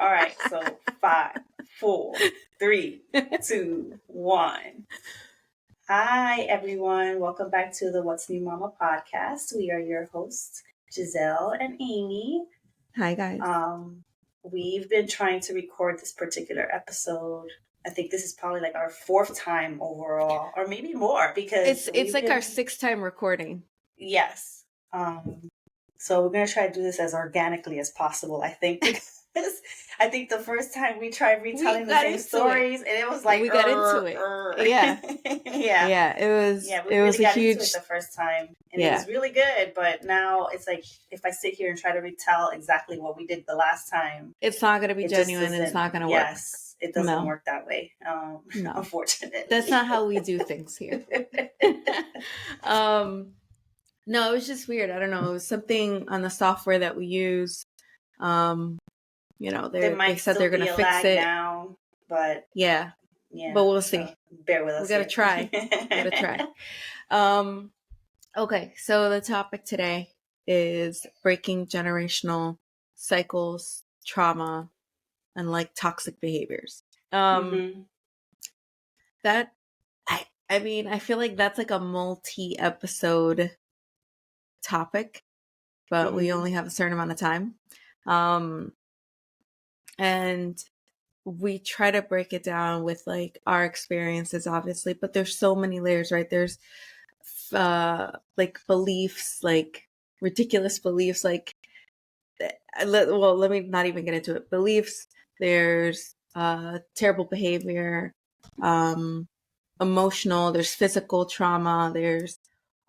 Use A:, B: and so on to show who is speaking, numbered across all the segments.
A: All right. So 5, 4, 3, 2, 1. Hi, everyone. Welcome back to the What's New Mama podcast. We are your hosts, Giselle and Amy.
B: Hi, guys.
A: We've been trying to record this particular episode. I think this is probably like our 4th time overall, or maybe more, because
B: it's like our 6th time recording.
A: Yes. So we're gonna try to do this as organically as possible, I think, because I think the first time we tried retelling the same stories, and it was like
B: we got into it. Yeah.
A: Yeah.
B: It was.
A: Yeah, we
B: it
A: really
B: was
A: got
B: a huge.
A: into it the first time, and it was really good. But now it's like if I sit here and try to retell exactly what we did the last time,
B: it's not gonna be genuine. It's not gonna work.
A: Yes, it doesn't work that way.
B: No,
A: unfortunately,
B: that's not how we do things here. No, it was just weird. I don't know. It was something on the software that we use. They said they're gonna fix it
A: now, but
B: yeah, but we'll see.
A: Bear with us.
B: We gotta try. Okay, so the topic today is breaking generational cycles, trauma, and like toxic behaviors. That I mean, I feel like that's like a multi-episode topic, but we only have a certain amount of time. And we try to break it down with like our experiences, obviously, but there's so many layers, right? There's like beliefs, like ridiculous beliefs, like let me not even get into it. Beliefs, there's terrible behavior, emotional, there's physical trauma, there's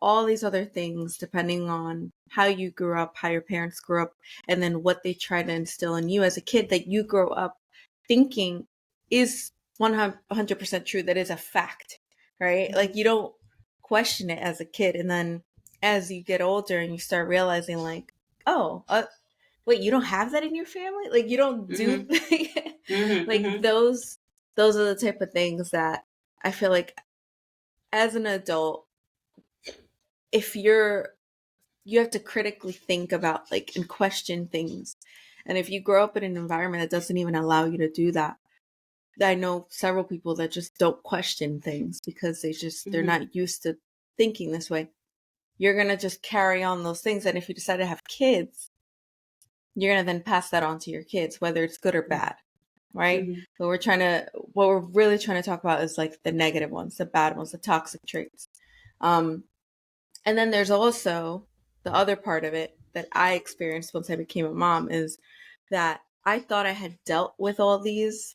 B: all these other things depending on how you grew up, how your parents grew up, and then what they try to instill in you as a kid that you grow up thinking is 100% true, that is a fact, right? Like you don't question it as a kid, and then as you get older and you start realizing like, oh, wait, you don't have that in your family? Like you don't do like those are the type of things that I feel like as an adult, if you have to critically think about like and question things. And if you grow up in an environment that doesn't even allow you to do that, I know several people that just don't question things because they're not used to thinking this way. You're going to just carry on those things. And if you decide to have kids, you're going to then pass that on to your kids, whether it's good or bad. Right. But what we're really trying to talk about is like the negative ones, the bad ones, the toxic traits. And then there's also the other part of it that I experienced once I became a mom is that I thought I had dealt with all these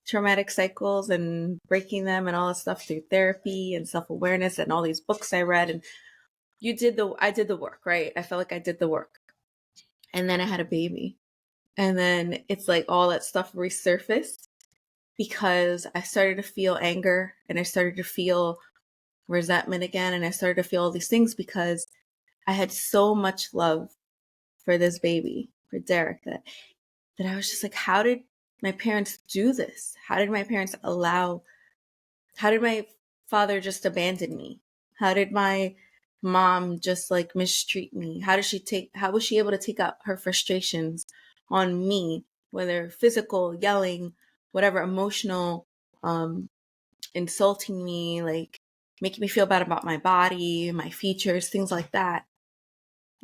B: traumatic cycles and breaking them and all this stuff through therapy and self-awareness and all these books I read. And I did the work, right? I felt like I did the work. And then I had a baby. And then it's like all that stuff resurfaced because I started to feel anger and I started to feel resentment again, and I started to feel all these things because I had so much love for this baby, for Derek, that I was just like, how did my parents do this? How did my father just abandon me? How did my mom just like mistreat me? How was she able to take out her frustrations on me, whether physical, yelling, whatever, emotional, insulting me, like making me feel bad about my body, my features, things like that.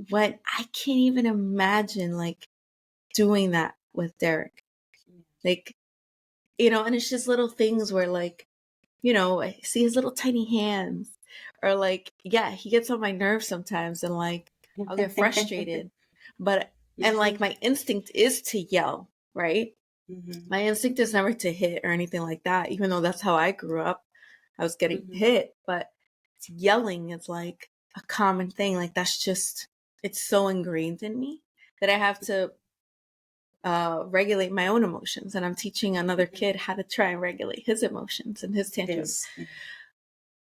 B: When I can't even imagine like doing that with Derek. Like, and it's just little things where like, I see his little tiny hands or like, yeah, he gets on my nerves sometimes and like, I'll get frustrated, and like my instinct is to yell, right? My instinct is never to hit or anything like that, even though that's how I grew up. I was getting hit, but yelling is like a common thing. Like that's just, it's so ingrained in me that I have to regulate my own emotions. And I'm teaching another kid how to try and regulate his emotions and his tantrums.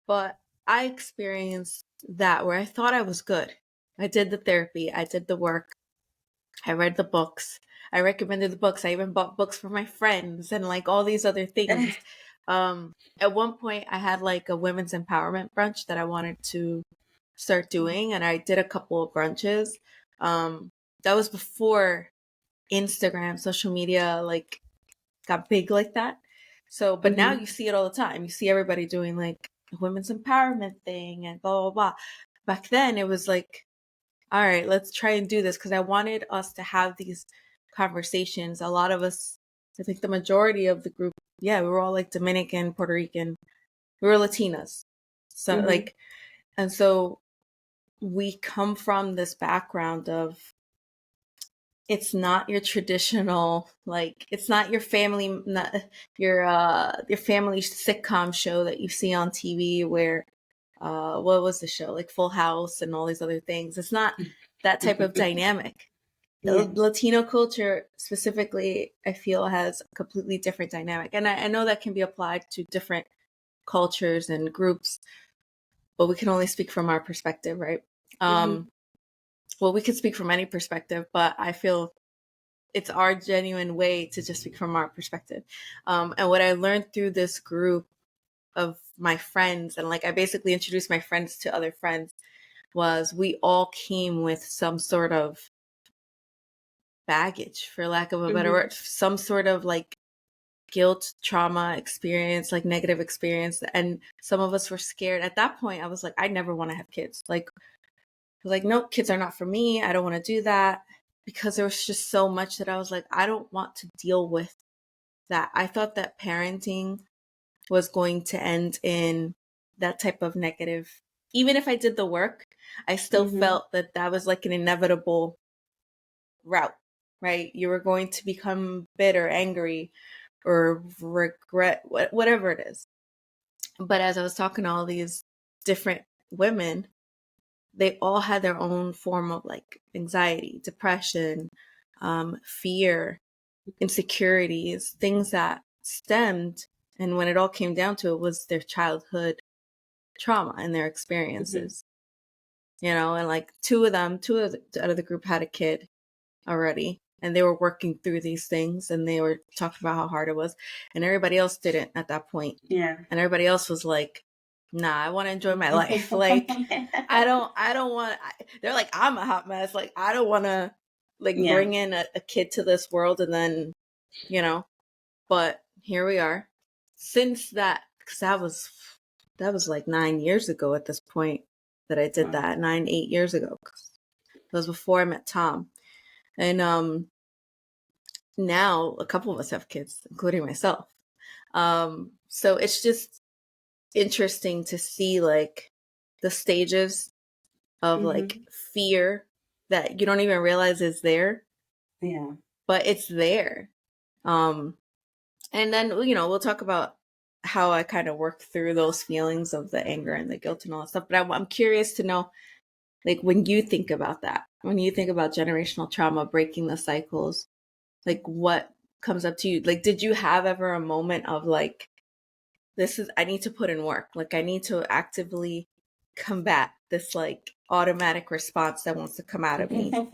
B: But I experienced that where I thought I was good. I did the therapy. I did the work. I read the books. I recommended the books. I even bought books for my friends and like all these other things. At one point I had like a women's empowerment brunch that I wanted to start doing. And I did a couple of brunches. That was before Instagram, social media, like got big like that. So, but now
A: Mm-hmm.
B: you see it all the time. You see everybody doing like a women's empowerment thing and blah, blah, blah. Back then it was like, all right, let's try and do this, because I wanted us to have these conversations. A lot of us, I think the majority of the group, yeah, we were all like Dominican, Puerto Rican, we were Latinas. So
A: Mm-hmm.
B: like, and so we come from this background of, it's not your traditional, like, it's not your family, not your family sitcom show that you see on TV where what was the show, like Full House and all these other things. It's not that type of dynamic.
A: Yeah.
B: Latino culture specifically, I feel, has a completely different dynamic, and I know that can be applied to different cultures and groups, but we can only speak from our perspective, right?
A: Mm-hmm.
B: Well, we could speak from any perspective, but I feel it's our genuine way to just speak from our perspective. And what I learned through this group of my friends, and like I basically introduced my friends to other friends, was we all came with some sort of baggage, for lack of a better
A: Mm-hmm.
B: word, some sort of like guilt, trauma experience, like negative experience. And some of us were scared. At that point, I was like, I never want to have kids. Like, I was like, nope, kids are not for me. I don't want to do that, because there was just so much that I was like, I don't want to deal with that. I thought that parenting was going to end in that type of negative. Even if I did the work, I still
A: Mm-hmm.
B: felt that that was like an inevitable route, right? You were going to become bitter, angry, or regret, whatever it is. But as I was talking to all these different women, they all had their own form of like anxiety, depression, fear, insecurities, things that stemmed. And when it all came down to it, was their childhood trauma and their
A: Mm-hmm.
B: experiences, you know, and like two out of the group had a kid already, and they were working through these things, and they were talking about how hard it was, and everybody else didn't at that point.
A: Yeah.
B: And everybody else was like, nah, I want to enjoy my life. Like, I don't want, they're like, I'm a hot mess. Like, I don't want to like
A: Yeah.
B: bring in a kid to this world and then, you know, but here we are. Since that, because that was like 9 years ago at this point that I did
A: Wow.
B: that. 8 years ago. That was before I met Tom. And now a couple of us have kids, including myself. So it's just interesting to see like the stages of like
A: Mm-hmm.
B: fear that you don't even realize is there,
A: Yeah.
B: but it's there. Um, and then, you know, we'll talk about how I kind of work through those feelings of the anger and the guilt and all that stuff. But I'm curious to know, like, when you think about that, when you think about generational trauma, breaking the cycles, like, what comes up to you? Like, did you have ever a moment of like, I need to put in work. Like, I need to actively combat this like automatic response that wants to come out of me. And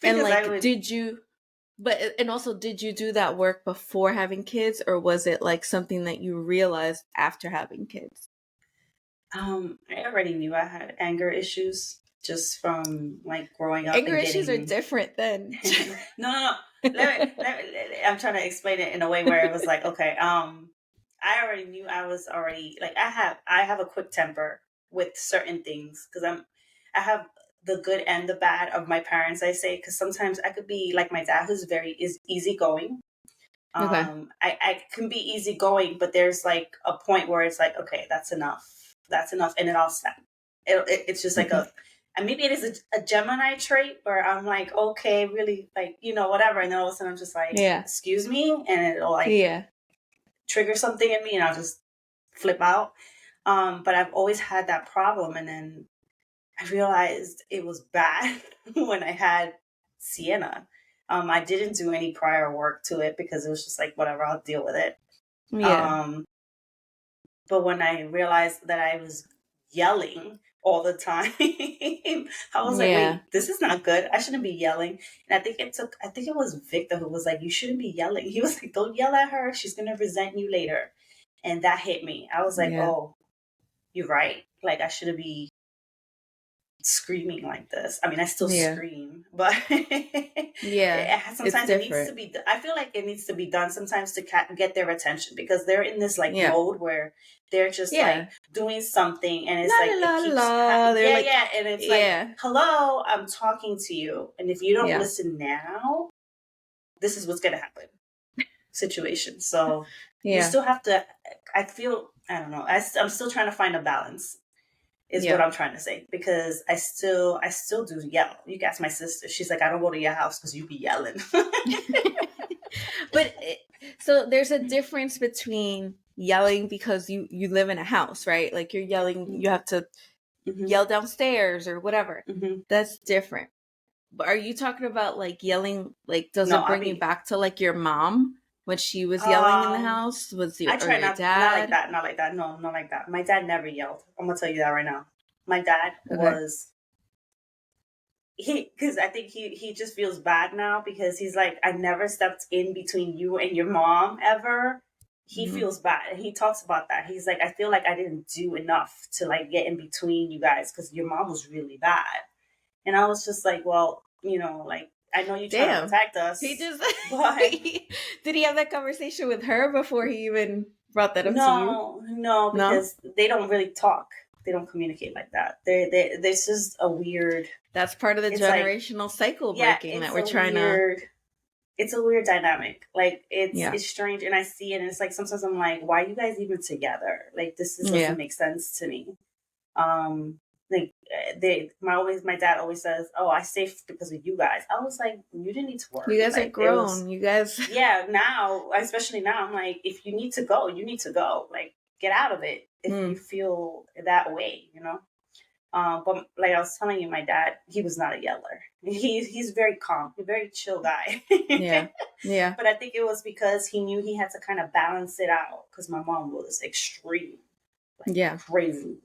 A: Because I
B: like,
A: would.
B: and also, did you do that work before having kids, or was it like something that you realized after having kids?
A: I already knew I had anger issues just from like growing up
B: Anger
A: and
B: issues are
A: getting.
B: different than.
A: No, no, no. I'm trying to explain it in a way where it was like, okay, I already knew I was already like I have a quick temper with certain things because I have the good and the bad of my parents. I say because sometimes I could be like my dad, who's very is easygoing.
B: Okay.
A: I can be easygoing, but there's like a point where it's like, okay, that's enough, and then I'll snap. It's just like and maybe it is a Gemini trait where I'm like, okay, really, like, whatever, and then all of a sudden I'm just like,
B: Yeah.
A: excuse me, and it'll like
B: Yeah.
A: trigger something in me, and I'll just flip out. But I've always had that problem, and then I realized it was bad when I had Sienna. I didn't do any prior work to it because it was just like, whatever, I'll deal with it.
B: Yeah.
A: Um, but when I realized that I was yelling all the time, I was like,
B: Yeah.
A: wait, this is not good. I shouldn't be yelling. And I think it was Victor who was like, you shouldn't be yelling. He was like, don't yell at her. She's going to resent you later. And that hit me. I was like,
B: Yeah.
A: oh, you're right. Like, I shouldn't be screaming like this. I mean, I still
B: Yeah.
A: scream, but
B: Yeah. It's
A: sometimes it needs to
B: different.
A: be. I feel like it needs to be done sometimes to get their attention because they're in this like
B: Yeah.
A: mode where they're just
B: Yeah.
A: like doing something, and
B: La
A: it's like
B: la
A: it
B: la
A: keeps.
B: la. They're
A: Yeah,
B: like,
A: yeah, and it's like,
B: yeah.
A: hello, I'm talking to you, and if you don't
B: Yeah.
A: listen now, this is what's gonna happen. Situation. So you
B: Yeah.
A: still have to. I feel. I don't know. I'm still trying to find a balance is what
B: Yeah.
A: I'm trying to say because I still do yell. You can ask my sister. She's like, I don't go to your house because you be yelling.
B: But so there's a difference between yelling because you live in a house, right? Like you're yelling, you have to
A: Mm-hmm.
B: yell downstairs or whatever.
A: Mm-hmm.
B: That's different. But are you talking about like yelling? Like, does
A: No,
B: it
A: I'll
B: bring you
A: be.
B: back to like your mom when she was yelling in the
A: Um,
B: house? Was your
A: I
B: or
A: try
B: your
A: not like
B: dad?
A: that. Not like that. No, not like that. My dad never yelled. I'm gonna tell you that right now. My dad
B: Okay.
A: was because I think he just feels bad now because he's like, I never stepped in between you and your mom ever. He
B: Hmm.
A: feels bad and he talks about that. He's like, I feel like I didn't do enough to like get in between you guys because your mom was really bad. And I was just like, well, like I know you're trying to
B: Damn.
A: protect
B: He
A: us,
B: just
A: but
B: did he have that conversation with her before he even brought that up to you?
A: no,
B: No?
A: because they don't really talk. They don't communicate like that. This is a weird.
B: That's part of the
A: It's like,
B: generational cycle
A: yeah,
B: breaking that we're trying to.
A: it's a weird dynamic. Like
B: Yeah.
A: it's strange, and I see it, and it's like sometimes I'm like, why are you guys even together? Like this
B: Yeah.
A: doesn't make sense to me. Like my dad always says, "Oh, I stay because of you guys." I was like, you didn't need to
B: You
A: worry.
B: guys are
A: Like it was,
B: grown. You guys.
A: yeah. Now, especially now, I'm like, if you need to go, you need to go. Like get out of it if
B: Hmm.
A: you feel that way. But like I was telling you, my dad, he was not a yeller. He's very calm, a very chill guy.
B: Yeah. Yeah.
A: But I think it was because he knew he had to kind of balance it out because my mom was extreme, like
B: Yeah.
A: crazy.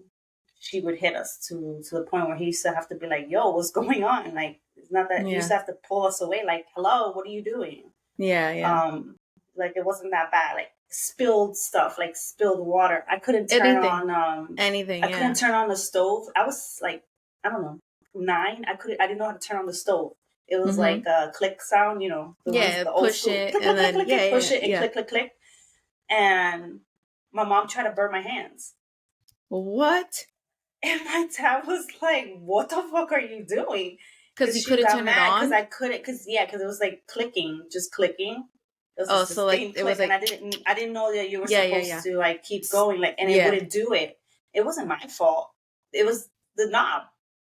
A: She would hit us to the point where he used to have to be like, "Yo, what's going on?" Like it's not that he used
B: Yeah.
A: to have to pull us away. Like, "Hello, what are you doing?"
B: Yeah. Yeah.
A: Um, like it wasn't that bad. Like spilled stuff, like spilled water. I couldn't turn
B: Anything.
A: on.
B: Anything.
A: I
B: Yeah.
A: couldn't turn on the stove. I was like, I don't know, 9. I didn't know how to turn on the stove. It was
B: Mm-hmm.
A: like a click sound,
B: Yeah.
A: the old
B: Push
A: school
B: it
A: click, click,
B: and
A: click,
B: then
A: click,
B: yeah.
A: click, push
B: Yeah.
A: it and
B: Yeah.
A: click, click, click. And my mom tried to burn my hands.
B: What?
A: And my dad was like, what the fuck are you doing?
B: Because
A: Because
B: you
A: she
B: couldn't
A: got
B: turn it
A: mad because
B: on.
A: I couldn't, because it was like clicking, just clicking. It was
B: Oh,
A: just the
B: so like
A: same
B: it was
A: click, and I
B: like
A: didn't know that you were
B: yeah. Yeah.
A: supposed
B: Yeah.
A: to like keep going, like, and it
B: Yeah.
A: wouldn't do it. It wasn't my fault. It was the knob.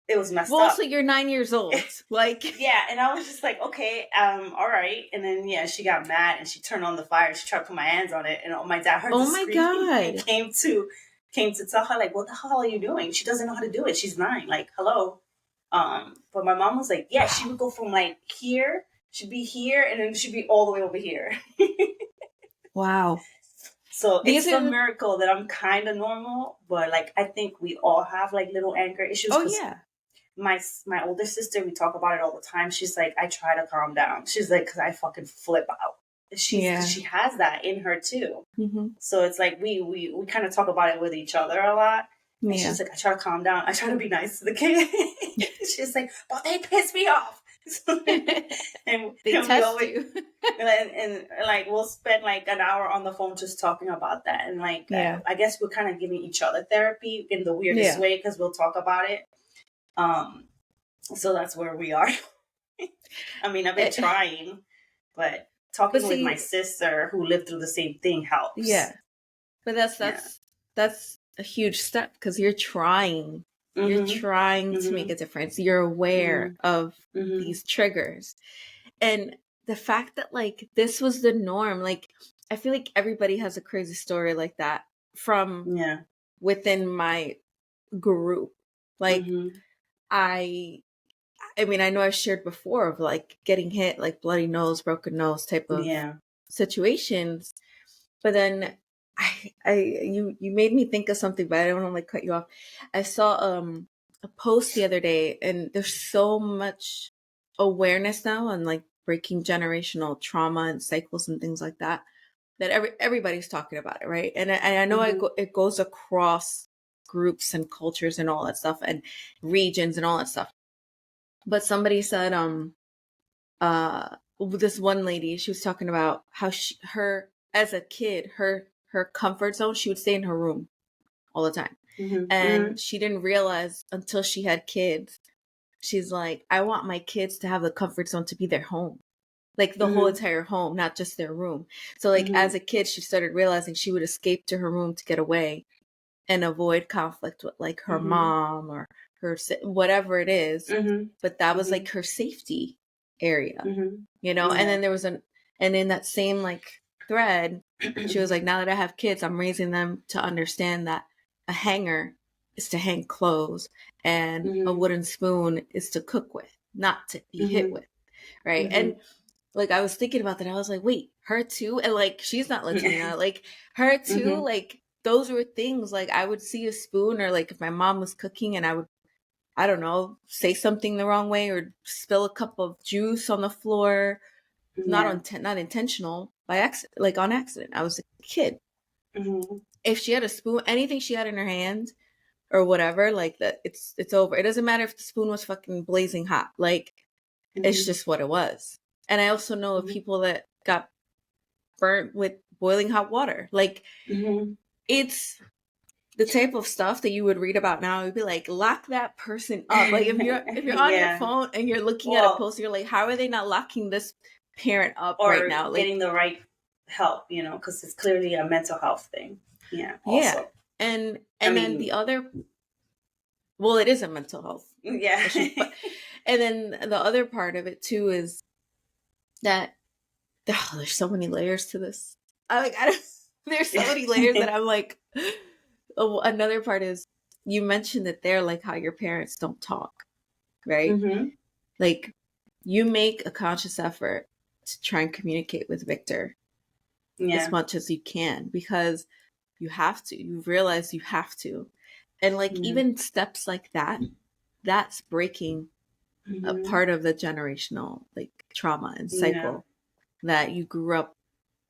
A: It was messed
B: Well, also
A: up.
B: you're 9 years old. Like
A: Yeah, and I was just like, okay, all right. And then yeah, she got mad and she turned on the fire. She tried to put my hands on it, and my dad heard the
B: oh my
A: screaming and
B: god.
A: came to tell her like, what the hell are you doing? She doesn't know how to do it. She's 9. Like, hello. But my mom was like, yeah, she would go from like here, she'd be here, and then she'd be all the way over here.
B: Wow.
A: So
B: These
A: it's a
B: are
A: miracle that I'm kind of normal, but like I think we all have like little anger issues
B: oh
A: because
B: yeah.
A: my older sister, we talk about it all the time. She's like, I try to calm down. She's like, because I fucking flip out.
B: Yeah.
A: She has that in her too.
B: Mm-hmm.
A: So it's like we kind of talk about it with each other a lot. And
B: Yeah.
A: she's like, I try to calm down. I try to be nice to the kid. She's like, but they piss me off. and
B: They
A: we
B: test
A: always
B: you.
A: and like we'll spend like an hour on the phone just talking about that. And like
B: Yeah.
A: I guess we're kind of giving each other therapy in the weirdest
B: Yeah.
A: way because we'll talk about it. So that's where we are. I mean, I've been trying, but
B: But
A: talking with my
B: see,
A: sister who lived through the same thing helps.
B: yeah. But that's
A: Yeah.
B: that's a huge step because you're trying. You're
A: Mhm.
B: trying to make
A: Mhm.
B: a difference. You're aware
A: Mhm.
B: of
A: Mhm.
B: these triggers. And the fact that like this was the norm, like I feel like everybody has a crazy story like that from
A: Yeah.
B: within my group. Like
A: Mhm.
B: I mean, I know I've shared before of like getting hit, like bloody nose, broken nose type of
A: Yeah.
B: situations. But then you made me think of something, but I don't want to like cut you off. I saw a post the other day, and there's so much awareness now on like breaking generational trauma and cycles and things like that that everybody's talking about it, right? And I know
A: Mhm.
B: it goes across groups and cultures and all that stuff and regions and all that stuff. But somebody said, this one lady, she was talking about how her as a kid, her comfort zone, she would stay in her room all the time. And she didn't realize until she had kids. She's like, I want my kids to have the comfort zone to be their home. Like the whole entire home, not just their room. So like as a kid, she started realizing she would escape to her room to get away and avoid conflict with like her mom or her, whatever it is. But that was like her safety area, you know? And then there was and in that same like thread, she was like, now that I have kids, I'm raising them to understand that a hanger is to hang clothes and a wooden spoon is to cook with, not to be hit with. Right. And like, I was thinking about that. I was like, wait, her too? And like, she's not Latina. Like her too. Like those were things like I would see a spoon or like if my mom was cooking and I would, I don't know, say something the wrong way or spill a cup of juice on the floor. Not intentional, by accident, like on accident. I was a kid. If she had a spoon, anything she had in her hand or whatever, like that, it's over. It doesn't matter if the spoon was fucking blazing hot. Like it's just what it was. And I also know of people that got burnt with boiling hot water. Like it's the type of stuff that you would read about now. It'd be like, lock that person up. Like if you're on your phone and you're looking at a post, you're like, how are they not locking this parent up right now? Like
A: getting the right help, you know, because it's clearly a mental health thing. Yeah. Also.
B: Yeah. And then the other, well, it is a mental health issue, but, and then the other part of it too is that there's so many layers to this. There's so many layers that I'm like, another part is you mentioned that they're like how your parents don't talk, right? Like you make a conscious effort to try and communicate with Victor as much as you can because you have to. You realize you have to. And like even steps like that, that's breaking a part of the generational like trauma and cycle that you grew up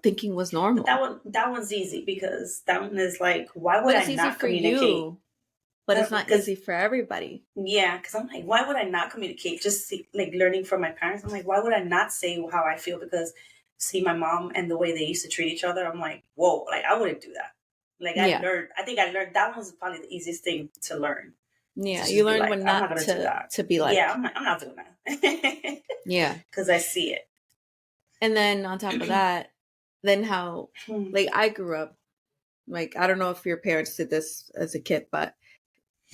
B: thinking was normal.
A: But that one's easy because that one is like, why would I not communicate?
B: You, but it's not easy for everybody.
A: Yeah, because I'm like, why would I not communicate? Just like learning from my parents, I'm like, why would I not say how I feel? Because see my mom and the way they used to treat each other, I'm like, whoa, like I wouldn't do that. Like I think I learned that was probably the easiest thing to learn.
B: Yeah, you learn like, when not to be like.
A: Yeah, I'm not doing that.
B: Yeah.
A: Because I see it.
B: And then on top of that, then how, like I grew up, like, I don't know if your parents did this as a kid, but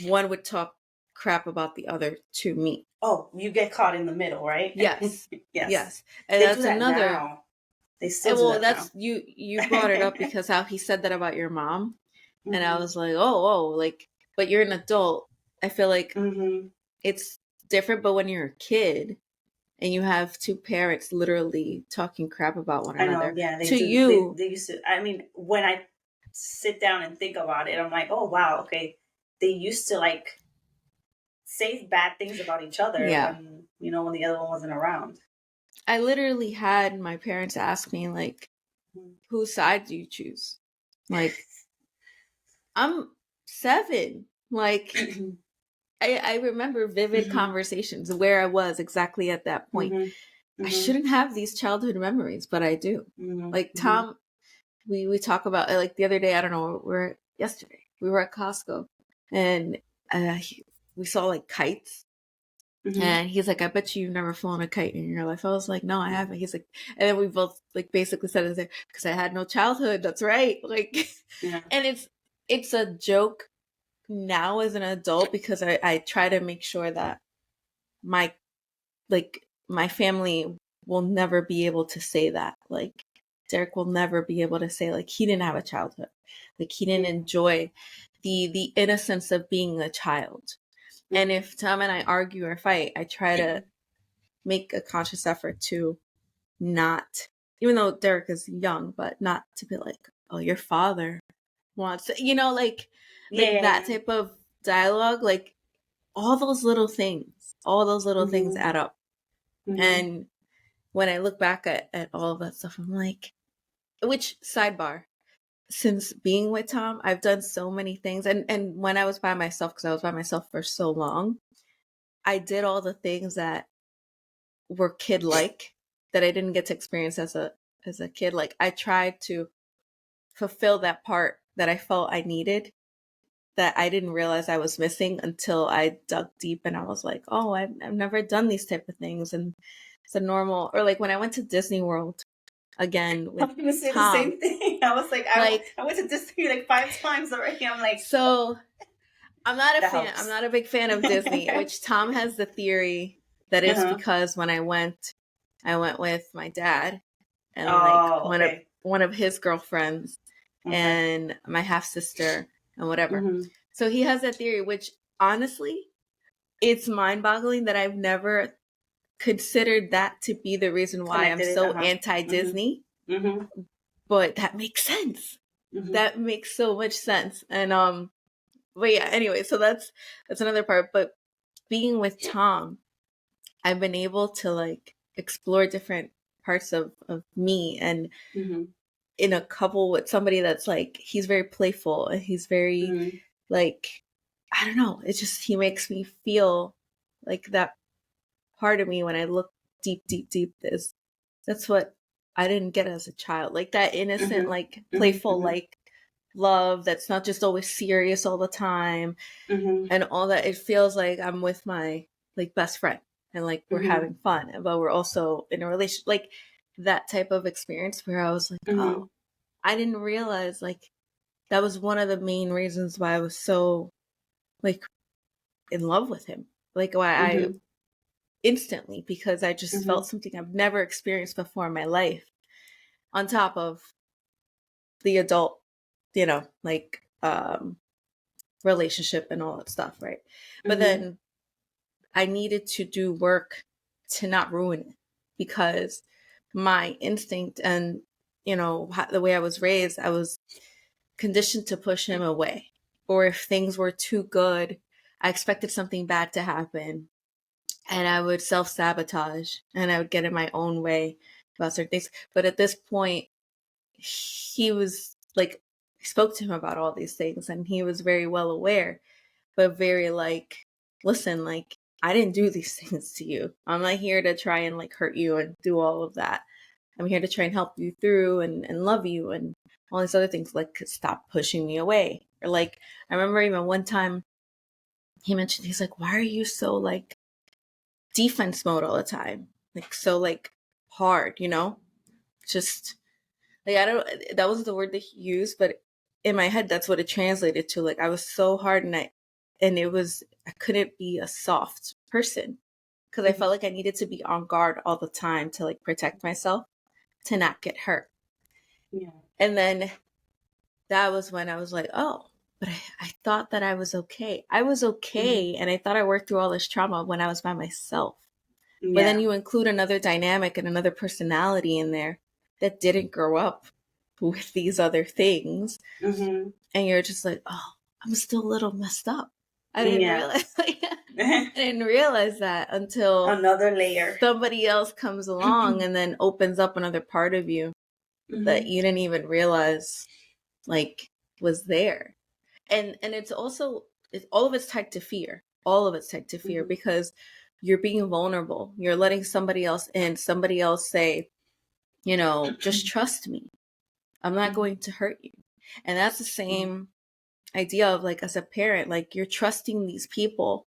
B: one would talk crap about the other to me.
A: Oh, you get caught in the middle, right?
B: Yes. Yes. And
A: they
B: that's another.
A: Now. They still do that
B: that's
A: now.
B: You brought it up because how he said that about your mom. And I was like, oh, like, but you're an adult. I feel like it's different, but when you're a kid and you have two parents literally talking crap about one another,
A: they used to. I mean, when I sit down and think about it, I'm like, oh wow, okay, they used to like say bad things about each other when when the other one wasn't around.
B: I literally had my parents ask me like, whose side do you choose? Like, I'm 7. Like, I remember vivid conversations where I was exactly at that point. I shouldn't have these childhood memories, but I do. Like Tom, we talk about like the other day. I don't know. Yesterday we were at Costco, and we saw like kites. And he's like, I bet you've never flown a kite in your life. I was like, no, I haven't. He's like, and then we both like basically said it there because I had no childhood. That's right. Like, and it's a joke now as an adult because I try to make sure that my family will never be able to say that. Like Derek will never be able to say like he didn't have a childhood. Like he didn't enjoy the innocence of being a child. And if Tom and I argue or fight, I try to make a conscious effort to not, even though Derek is young, but not to be like, oh, your father wants to, like that type of dialogue, like all those little things add up. And when I look back at all of that stuff, I'm like, which sidebar, since being with Tom, I've done so many things. And when I was by myself, because I was by myself for so long, I did all the things that were kid-like that I didn't get to experience as a kid. Like I tried to fulfill that part that I felt I needed that I didn't realize I was missing until I dug deep and I was like, oh, I've never done these type of things. And it's a normal, or like when I went to Disney World again with
A: I'm gonna say the
B: Tom,
A: same thing. I was like,
B: like,
A: I went to Disney like 5 times already. I'm like,
B: so I'm not a
A: that
B: fan. I'm
A: helps.
B: not a big fan of Disney, which Tom has the theory that it's
A: Uh-huh.
B: because when I went with my dad and like
A: Oh, okay.
B: one of his girlfriends
A: Okay.
B: and my half sister and whatever.
A: Mm-hmm.
B: So he has that theory, which honestly, it's mind boggling that I've never considered that to be the reason why I'm
A: Connected it.
B: so
A: Uh-huh.
B: anti Disney.
A: Mm-hmm.
B: But that makes sense.
A: Mm-hmm.
B: That makes so much sense. And but yeah, anyway, so that's another part. But being with Tom, I've been able to like explore different parts of me and
A: Mm-hmm.
B: in a couple with somebody that's like he's very playful and he's very
A: Mm-hmm.
B: like I don't know, it's just he makes me feel like that part of me when I look deep is that's what I didn't get as a child. Like that innocent, like playful,
A: Mm-hmm.
B: like love that's not just always serious all the time
A: Mm-hmm.
B: and all that. It feels like I'm with my like best friend and like we're
A: Mm-hmm.
B: having fun, but we're also in a relationship. Like that type of experience where I was like,
A: Mm-hmm.
B: oh, I didn't realize like that was one of the main reasons why I was so like in love with him. Like why I
A: Mm-hmm.
B: instantly because I just
A: Mm-hmm.
B: felt something I've never experienced before in my life on top of the adult, like relationship and all that stuff, right? But
A: Mm-hmm.
B: then I needed to do work to not ruin it because my instinct and the way I was raised, I was conditioned to push him away. Or if things were too good, I expected something bad to happen and I would self-sabotage and I would get in my own way about certain things. But at this point, he was like, I spoke to him about all these things and he was very well aware, but very like, listen, like, I didn't do these things to you. I'm not here to try and like hurt you and do all of that. I'm here to try and help you through and love you and all these other things. Like, stop pushing me away. Or like, I remember even one time he mentioned, he's like, why are you so like defense mode all the time? Like, so like hard, just like, I don't, that wasn't the word that he used, but in my head, that's what it translated to. Like, I was so hard and I couldn't be a soft person because I felt like I needed to be on guard all the time to like protect myself to not get hurt.
A: Yeah.
B: And then that was when I was like, oh, but I thought that I was okay. I was
A: Mm-hmm.
B: okay. And I thought I worked through all this trauma when I was by myself. But then
A: Yeah.
B: you include another dynamic and another personality in there that didn't grow up with these other things.
A: Mm-hmm.
B: And you're just like, oh, I'm still a little messed up. I didn't
A: Yeah.
B: realize I didn't realize that until
A: Another layer.
B: somebody else comes along and then opens up another part of you that
A: Mm-hmm.
B: you didn't even realize like was there. And it's also all of it's tied to fear. All of it's tied to fear
A: Mm-hmm.
B: because you're being vulnerable. You're letting somebody else in, somebody else say, just trust me. I'm not going to hurt you. And that's the same idea of like as a parent, like you're trusting these people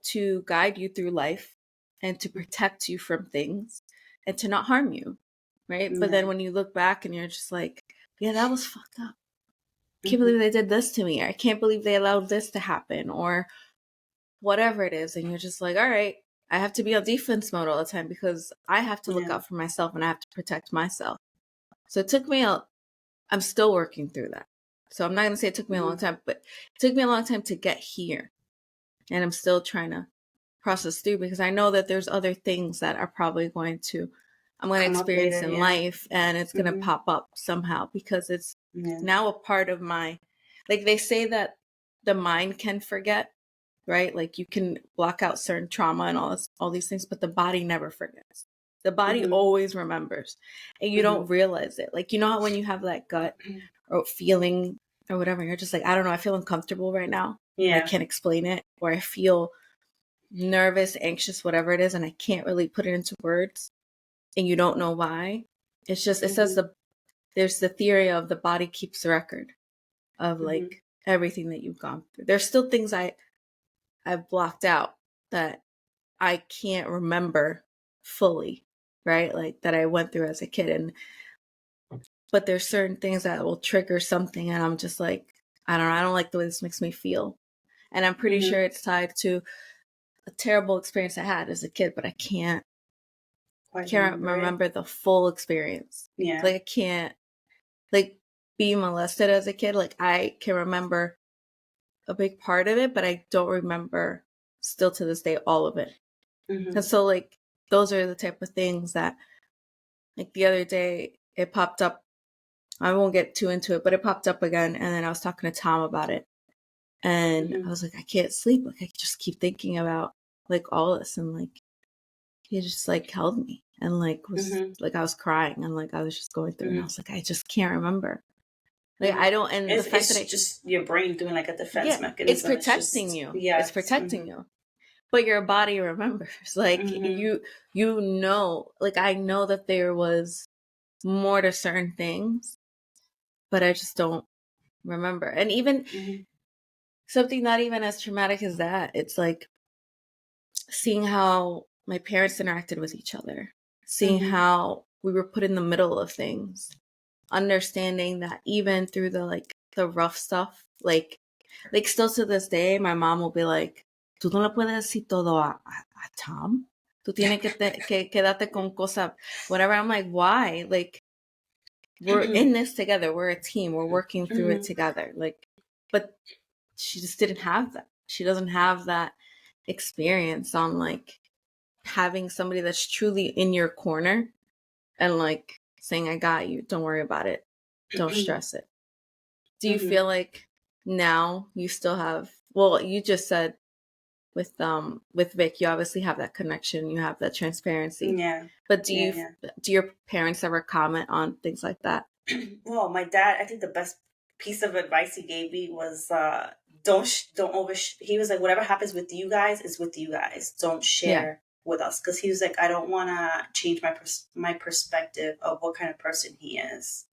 B: to guide you through life and to protect you from things and to not harm you. Right. But
A: Yeah.
B: then when you look back and you're just like, yeah, that was fucked up. I can't
A: Mm-hmm.
B: believe they did this to me. Or I can't believe they allowed this to happen or whatever it is. And you're just like, all right, I have to be on defense mode all the time because I have to look
A: Yeah.
B: out for myself and I have to protect myself. So it took me I'm still working through that. So I'm not going to say it took me a long time, but it took me a long time to get here. And I'm still trying to process through because I know that there's other things that are probably I'm going to
A: Come up
B: experience
A: later.
B: in
A: Yeah.
B: life and it's going to
A: Mm-hmm.
B: pop up somehow because it's
A: Yeah.
B: now a part of like they say that the mind can forget, right? Like you can block out certain trauma and all these things, but the body never forgets. The body
A: Mm-hmm.
B: always remembers and you
A: Mm-hmm.
B: don't realize it. Like, you know how when you have that gut or feeling or whatever. You're just like, I don't know, I feel uncomfortable right now. And I can't explain it, or I feel nervous, anxious, whatever it is, and I can't really put it into words, and you don't know why. It's just, it says there's the theory of the body keeps the record of like everything that you've gone through. There's still things I've blocked out that I can't remember fully, right? Like that I went through as a kid. But there's certain things that will trigger something, and I'm just like, I don't know, I don't like the way this makes me feel. And I'm pretty sure it's tied to a terrible experience I had as a kid, but I can't remember the full experience.
A: Yeah.
B: Like I can't, like being molested as a kid, like I can remember a big part of it, but I don't remember still to this day all of it. And so like those are the type of things that, like the other day it popped up. I won't get too into it, but it popped up again, and then I was talking to Tom about it, and I was like, I can't sleep. Like I just keep thinking about like all this, and like he just like held me and like was like I was crying and like I was just going through, and I was like, I just can't remember. Like I don't, and
A: it's,
B: the fact
A: it's
B: that
A: just your brain doing like a defense mechanism.
B: It's protecting you. Yeah, it's protecting you. But your body remembers. Like you know, like I know that there was more to certain things, but I just don't remember. And even something not even as traumatic as that, it's like seeing how my parents interacted with each other, seeing how we were put in the middle of things, understanding that even through the rough stuff, like still to this day, my mom will be like, tú no le puedes decir todo a Tom. Tú tienes que quedarte con cosas, whatever. I'm like, why? Like, we're in this together. We're a team. We're working through it together. Like, but she just didn't have that. She doesn't have that experience on like having somebody that's truly in your corner and like saying, I got you. Don't worry about it. Don't stress it. Do you feel like now you still have, well, you just said with Vic, you obviously have that connection, you have that transparency.
A: Yeah.
B: But do your parents ever comment on things like that?
A: Well, my dad, I think the best piece of advice he gave me was don't he was like, whatever happens with you guys is with you guys. Don't share with us, because he was like, I don't want to change my perspective of what kind of person he is.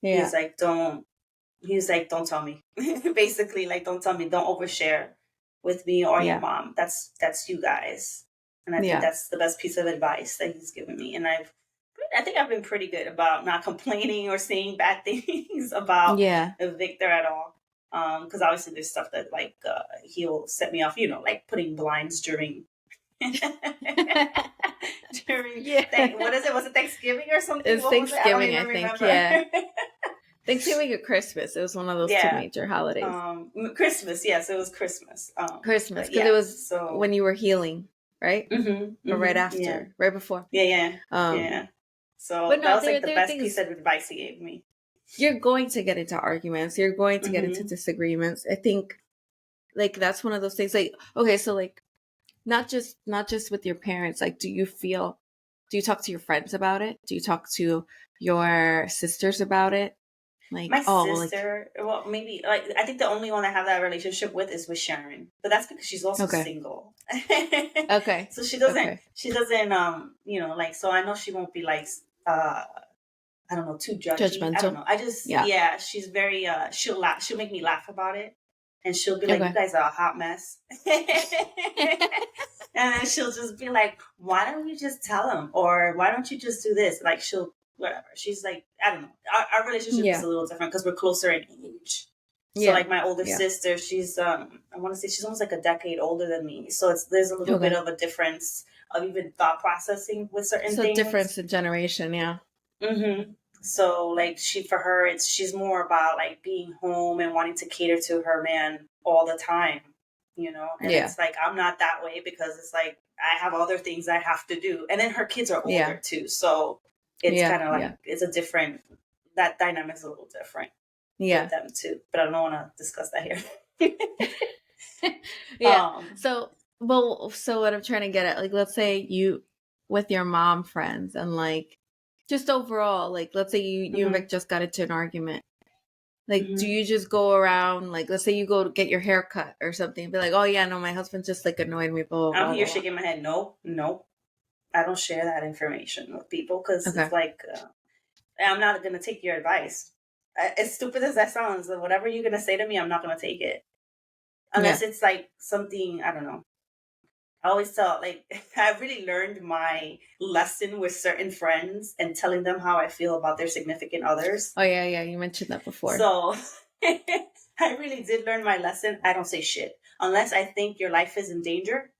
A: Yeah. He's like, don't tell me. Basically, like, don't tell me, don't overshare with me or your mom. That's you guys. And I think that's the best piece of advice that he's given me. And I think I've been pretty good about not complaining or saying bad things about Victor at all. Because obviously there's stuff that like he'll set me off, like putting blinds during what is it? Was it Thanksgiving or something?
B: It's Thanksgiving, I think. Yeah. Thanksgiving or Christmas. It was one of those two major holidays.
A: Christmas, yes, it was Christmas.
B: Christmas, because it was when you were healing, right? Or right after, right before.
A: Yeah. So that was like the best piece of advice he gave me.
B: You're going to get into arguments. You're going to get into disagreements. I think, like, that's one of those things. Like, okay, so like, not just with your parents. Like, do you talk to your friends about it? Do you talk to your sisters about it? Like,
A: my sister, well, maybe like I think the only one I have that relationship with is with Sharon, but that's because she's also single.
B: Okay.
A: So she doesn't, like, so I know she won't be like, I don't know, too judgmental. I don't know. I just, she's very, she'll make me laugh about it, and she'll be like, you guys are a hot mess. And then she'll just be like, why don't you just tell him, or why don't you just do this? Like whatever. She's like, I don't know. Our relationship is a little different because we're closer in age. So like my older sister, she's I want to say she's almost like a decade older than me. So there's a little bit of a difference of even thought processing with certain things.
B: So difference in generation,
A: So like for her, she's more about like being home and wanting to cater to her man all the time, And it's like I'm not that way because it's like I have other things I have to do, and then her kids are older too, so. It's kind of like, it's a different, that dynamic's a little different with them too. But I don't want to discuss that here.
B: So what I'm trying to get at, like, let's say you, with your mom friends and like, just overall, like, let's say you and Rick just got into an argument. Like, do
A: Mhm.
B: you just go around, like, let's say you go to get your hair cut or something, be like, oh yeah, no, my husband just like annoyed me, blah,
A: I'm
B: blah,
A: here
B: blah, blah.
A: shaking my head. No, no, I don't share that information with people because it's
B: Okay.
A: like I'm not going to take your advice. As stupid as that sounds, whatever you're going to say to me, I'm not going to take it
B: Yeah.
A: unless it's like something I don't know. I always tell like I really learned my lesson with certain friends and telling them how I feel about their significant others.
B: Oh yeah, yeah. You mentioned that before.
A: So I really did learn my lesson. I don't say shit unless I think your life is in danger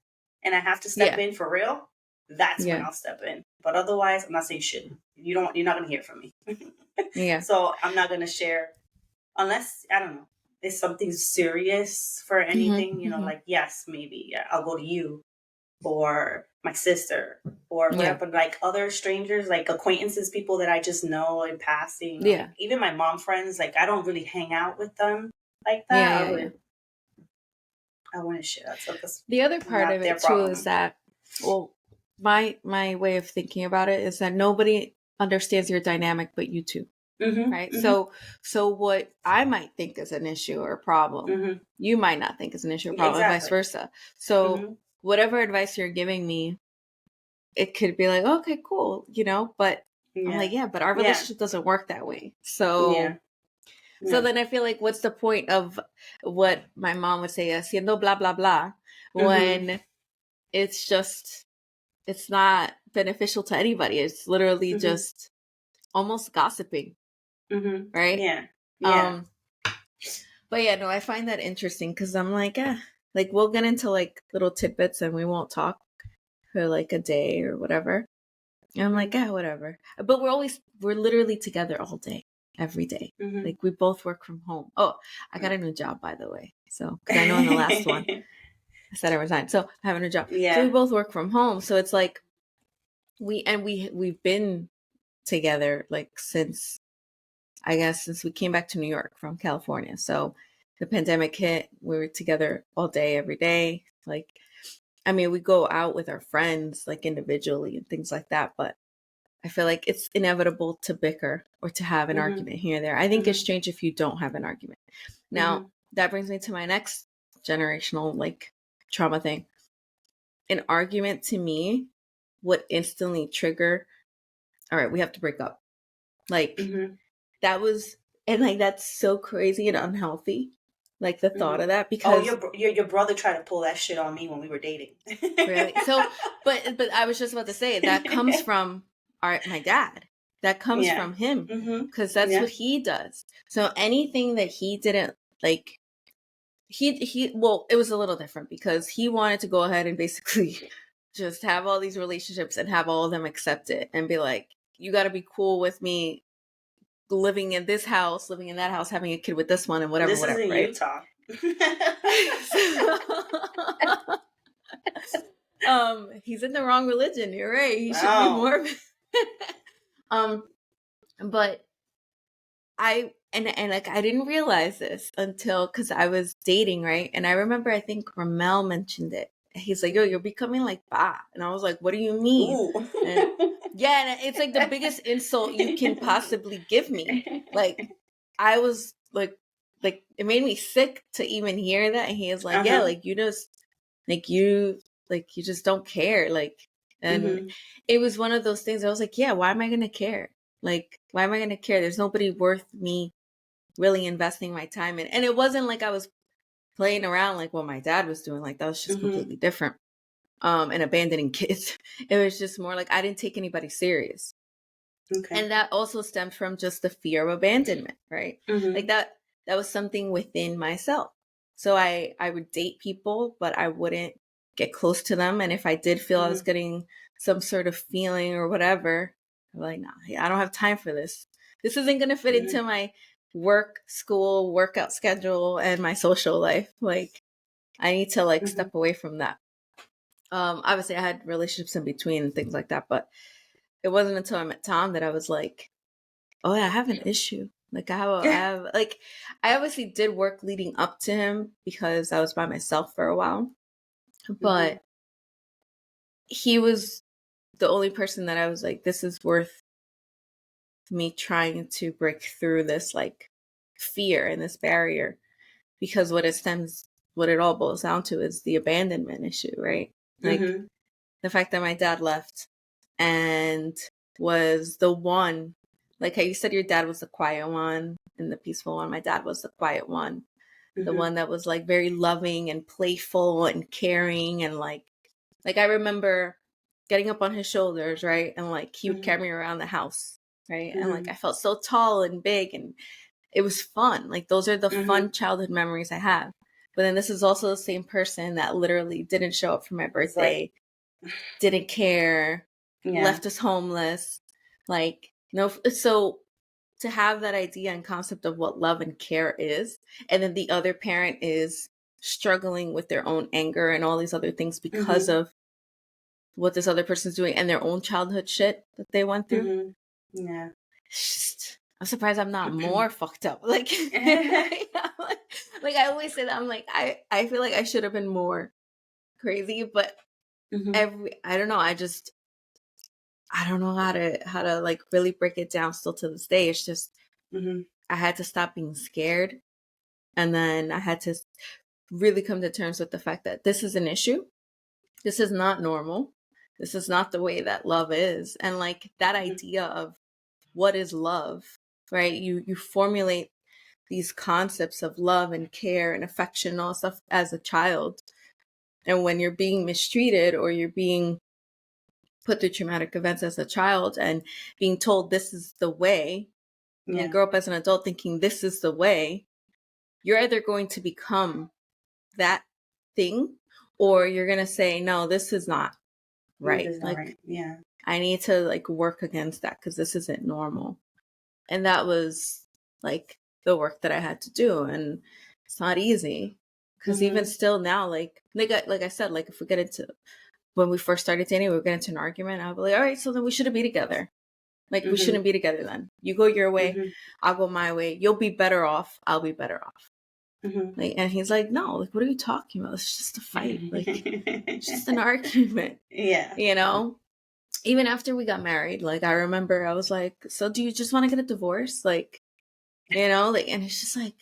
A: and I have to step
B: Yeah.
A: in for real. That's when
B: Yeah.
A: I'll step in. But otherwise, I'm not saying shit. You're not gonna hear from me.
B: Yeah.
A: So I'm not gonna share unless I don't know. It's something serious for anything,
B: Mm-hmm. Mm-hmm.
A: like yes, maybe yeah, I'll go to you or my sister or
B: Yeah.
A: whatever. But like other strangers, like acquaintances, people that I just know in passing,
B: Yeah.
A: like even my mom friends, like I don't really hang out with them like
B: Yeah.
A: that.
B: Yeah. Yeah.
A: I wouldn't share that stuff because
B: The other part
A: not
B: of
A: their
B: it too is
A: problem.
B: that, well, my way of thinking about it is that nobody understands your dynamic but you two, right?
A: Mm-hmm. Mm-hmm.
B: So what I might think is an issue or a problem,
A: Mm-hmm.
B: you might not think is an issue or problem, and vice
A: Exactly.
B: versa. So
A: Mm-hmm.
B: whatever advice you're giving me, it could be like, okay, cool, but I'm
A: Yeah.
B: like, yeah, but our
A: Yeah.
B: relationship doesn't work that way.
A: Yeah.
B: So
A: Yeah.
B: then I feel like, what's the point of what my mom would say, haciendo blah, blah, blah,
A: Mm-hmm.
B: when it's just, it's not beneficial to anybody. It's literally
A: Mm-hmm.
B: just almost gossiping,
A: Mm-hmm.
B: right?
A: Yeah. Yeah.
B: Um, but yeah, no, I find that interesting because I'm like, like we'll get into like little tidbits and we won't talk for like a day or whatever. And I'm
A: Mm-hmm.
B: like, whatever. But we're literally together all day, every day.
A: Mm-hmm.
B: Like we both work from home. Oh, I got a new job, by the way. So, because I know in the last one I said I resigned. So I have a new job. So we
A: Yeah.
B: both work from home. So it's like we've been together like since, I guess, since we came back to New York from California. So the pandemic hit, we were together all day, every day. Like, I mean, we go out with our friends like individually and things like that, but I feel like it's inevitable to bicker or to have an
A: Mm-hmm.
B: argument here and there. I think it's
A: Mm-hmm.
B: strange if you don't have an argument. Now,
A: Mm-hmm.
B: that brings me to my next generational like trauma thing. An argument to me would instantly trigger, all right, we have to break up. Like
A: Mm-hmm.
B: that was, and like that's so crazy and unhealthy. Like the thought
A: Mm-hmm.
B: of that,
A: Oh,
B: because
A: your brother tried to pull that shit on me when we were dating.
B: really, so, but I was just about to say that comes from my dad. That comes
A: Yeah.
B: from him
A: Mm-hmm.
B: because that's
A: Yeah.
B: what he does. So anything that he didn't like, well, it was a little different because he wanted to go ahead and basically just have all these relationships and have all of them accept it and be like, you got to be cool with me living in this house, living in that house, having a kid with this one, and whatever,
A: This is
B: whatever,
A: in
B: right?
A: Utah.
B: He's in the wrong religion. You're right. He should be
A: Oh.
B: more. um, but and like I didn't realize this until because I was dating, right? And I remember I think Ramel mentioned it. He's like, "Yo, you're becoming like Ba," and I was like, "What do you mean?"
A: Ooh.
B: And yeah, and it's like the biggest insult you can possibly give me. Like I was like it made me sick to even hear that. And he was like, "Yeah,
A: Uh-huh.
B: like you just don't care." Like, and
A: Mm-hmm.
B: it was one of those things. I was like, "Yeah, why am I gonna care? Like, why am I gonna care? There's nobody worth me really investing my time in." And it wasn't like I was playing around like what my dad was doing. Like that was just
A: Mm-hmm.
B: completely different. And abandoning kids. It was just more like I didn't take anybody serious.
A: Okay.
B: And that also stemmed from just the fear of abandonment, right? Like
A: Mm-hmm.
B: that was something within myself. So I would date people, but I wouldn't get close to them. And if I did feel I was
A: Mm-hmm.
B: getting some sort of feeling or whatever, I'm like, nah, I don't have time for this. This isn't gonna fit
A: Mm-hmm.
B: into my work, school, workout schedule, and my social life. Like I need to like
A: Mm-hmm.
B: step away from that. Obviously I had relationships in between and things like that, but it wasn't until I met Tom that I was like, oh yeah, I have an issue. Like I obviously did work leading up to him because I was by myself for a while,
A: Mm-hmm.
B: but he was the only person that I was like, this is worth me trying to break through this like fear and this barrier, because what it all boils down to is the abandonment issue, right? Like the fact that my dad left and was the one, like how you said your dad was the quiet one and the peaceful one. My dad was the quiet one, the one that was like very loving and playful and caring, and like I remember getting up on his shoulders, right? And like he would carry me around the house, right? And like I felt so tall and big, and it was fun. Like those are the fun childhood memories I have. But then this is also the same person that literally didn't show up for my birthday, didn't care, left us homeless. Like, no, so to have that idea and concept of what love and care is, and then the other parent is struggling with their own anger and all these other things because of what this other person's doing and their own childhood shit that they went through.
A: Yeah.
B: I'm surprised I'm not more fucked up. Like, like I always say that. I'm like, I feel like I should have been more crazy, but I don't know. I don't know how to like really break it down still to this day. It's just, I had to stop being scared. And then I had to really come to terms with the fact that this is an issue. This is not normal. This is not the way that love is. And like that idea of what is love, right? You formulate these concepts of love and care and affection and all stuff as a child. And when you're being mistreated or you're being put through traumatic events as a child and being told this is the way, and grow up as an adult thinking this is the way, you're either going to become that thing or you're going to say, no, this is not right.
A: This is not right. Yeah.
B: I need to like work against that because this isn't normal. And that was like the work that I had to do. And it's not easy because even still now, like I said, like if we get into, when we first started dating, we would get into an argument. I'll be like, all right, so then we shouldn't be together. Like we shouldn't be together then. You go your way, I'll go my way. You'll be better off. I'll be better off. Like, and he's like, no, like, what are you talking about? It's just a fight. Like, it's just an argument.
A: Yeah.
B: You know? Even after we got married, like, I remember I was like, so do you just want to get a divorce? Like, you know? Like, and it's like,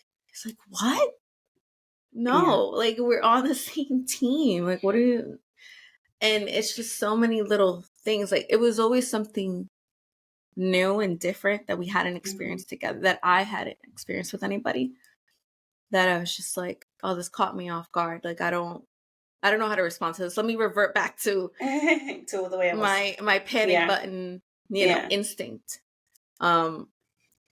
B: what? No, like, we're on the same team. Like, what are you? And it's just so many little things. Like, it was always something new and different that we hadn't experienced together, that I hadn't experienced with anybody, that I was just like, oh, this caught me off guard. Like, I don't know how to respond to this. Let me revert back to
A: the way I was.
B: my panic button, you know, instinct. But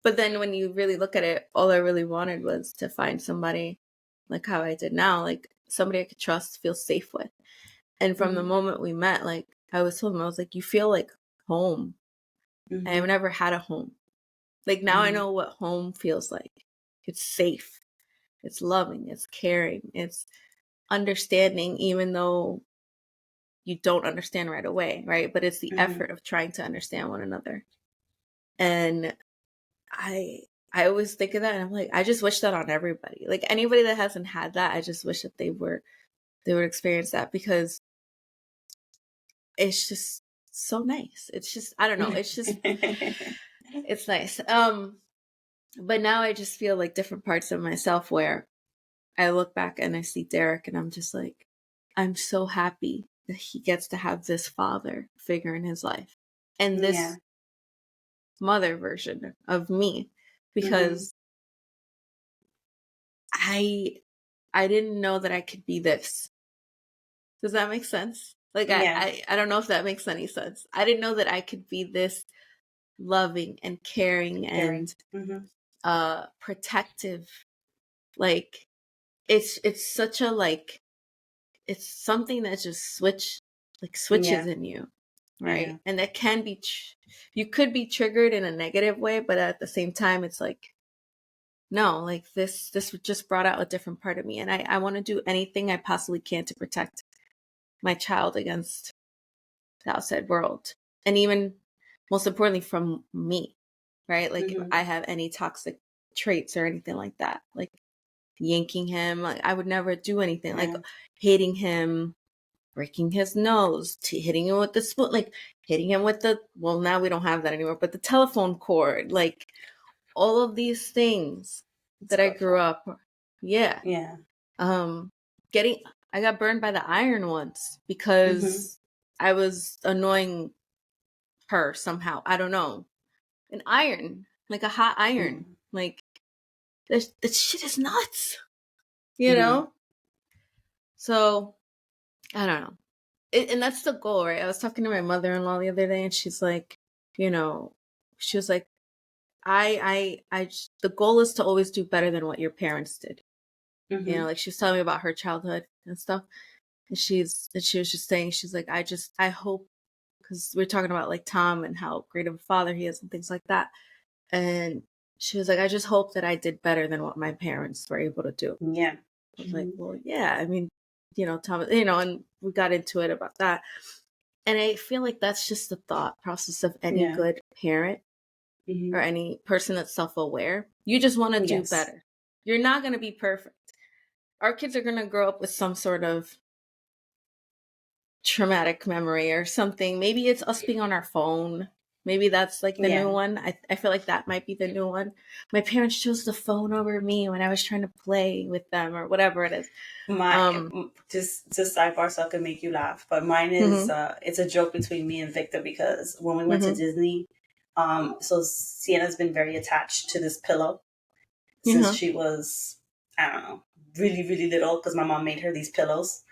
B: then when you really look at it, all I really wanted was to find somebody like how I did now, like somebody I could trust, feel safe with. And from the moment we met, like I was told him, I was like, you feel like home. I've never had a home. Like now I know what home feels like. It's safe. It's loving. It's caring. It's understanding, even though you don't understand right away, right? But it's the effort of trying to understand one another. And I always think of that, and I'm like, I just wish that on everybody. Like anybody that hasn't had that, I just wish that they would experience that, because it's just so nice. It's just, I don't know, it's just it's nice. But now I just feel like different parts of myself where I look back and I see Derek and I'm just like, I'm so happy that he gets to have this father figure in his life and this mother version of me, because I didn't know that I could be this. Does that make sense? Like, I don't know if that makes any sense. I didn't know that I could be this loving and caring and protective. Like, it's such a, like, it's something that just switches in you, right? Yeah. And that can be, you could be triggered in a negative way, but at the same time, it's like, no, like this just brought out a different part of me. And I want to do anything I possibly can to protect my child against the outside world. And even most importantly from me, right? Like if I have any toxic traits or anything like that, like yanking him, like I would never do anything like hating him, breaking his nose, hitting him with the spoon, like hitting him with the, well, now we don't have that anymore, but the telephone cord, like all of these things that I grew up. Yeah.
A: Yeah.
B: I got burned by the iron once
A: Mm-hmm.
B: because I was annoying her somehow. I don't know. An iron, like a hot iron.
A: Mm-hmm.
B: Like, that shit is nuts,
A: Mm-hmm.
B: So, I don't know. And that's the goal, right? I was talking to my mother-in-law the other day, and she's like, she was like, the goal is to always do better than what your parents did.
A: Mm-hmm.
B: Like she was telling me about her childhood and stuff. And she was just saying, she's like, I hope, because we're talking about like Tom and how great of a father he is and things like that. And she was like, I just hope that I did better than what my parents were able to do.
A: Yeah.
B: I was like, well, yeah, I mean, Tom, and we got into it about that. And I feel like that's just the thought process of any
A: Yeah.
B: good parent
A: Mm-hmm.
B: or any person that's self-aware. You just want to do
A: Yes.
B: better. You're not going to be perfect. Our kids are going to grow up with some sort of traumatic memory or something. Maybe it's us being on our phone. Maybe that's like the
A: Yeah.
B: new one. I feel like that might be the new one. My parents chose the phone over me when I was trying to play with them or whatever it is.
A: Just sidebar so I can make you laugh, but mine is it's a joke between me and Victor because when we went to Disney, so Sienna's been very attached to this pillow since she was, I don't know, really, really little because my mom made her these pillows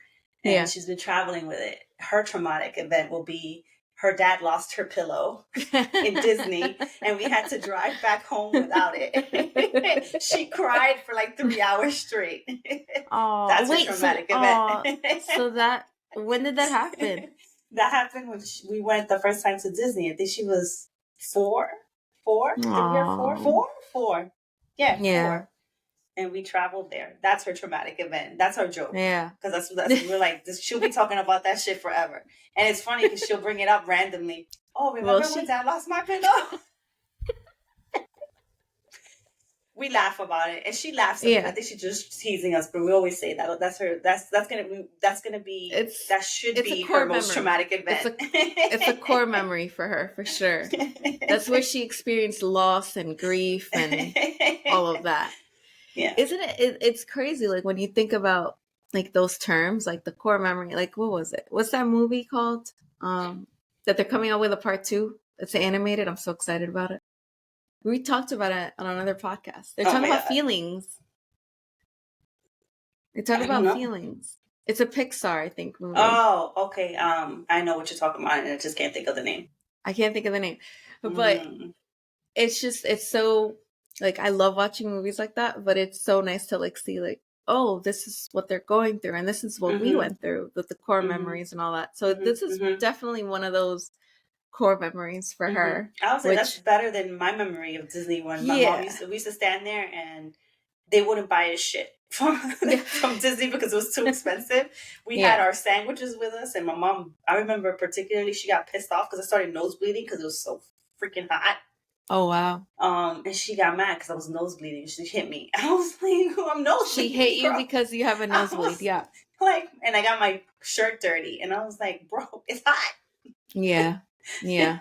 A: and she's been traveling with it. Her traumatic event will be her dad lost her pillow in Disney and we had to drive back home without it. She cried for like 3 hours straight. That's a traumatic event.
B: So when did that happen?
A: That happened when we went the first time to Disney. I think she was 4, 3 or 4. Yeah, 4. And we traveled there. That's her traumatic event. That's her joke.
B: Yeah.
A: Because we're like, she'll be talking about that shit forever. And it's funny because she'll bring it up randomly. Oh, remember when Dad lost my pillow? We laugh about it, and she laughs at it. I think she's just teasing us, but we always say that. That's her. That should be her most traumatic event.
B: It's a core memory for her, for sure. That's where she experienced loss and grief and all of that.
A: Yeah.
B: Isn't it? It's crazy. Like when you think about like those terms, like the core memory. Like what was it? What's that movie called? That they're coming out with a part 2. It's animated. I'm so excited about it. We talked about it on another podcast. They're talking about feelings. They're talking about feelings. It's a Pixar, I think, movie.
A: Oh, okay. I know what you're talking about, and I just can't think of the name.
B: I can't think of the name, but it's so like I love watching movies like that. But it's so nice to like see like, oh, this is what they're going through, and this is what we went through with the core memories and all that. So this is definitely one of those core memories for her.
A: I would say that's better than my memory of Disney when my mom we used to stand there and they wouldn't buy us shit from Disney because it was too expensive. We had our sandwiches with us, and my mom, I remember particularly, she got pissed off because I started nosebleeding because it was so freaking hot.
B: Oh wow!
A: And she got mad because I was nosebleeding. She hit me. I was like, "I'm nosebleeding."
B: She hit you because you have a nosebleed. Yeah.
A: Like, and I got my shirt dirty, and I was like, "Bro, it's hot."
B: Yeah. Yeah.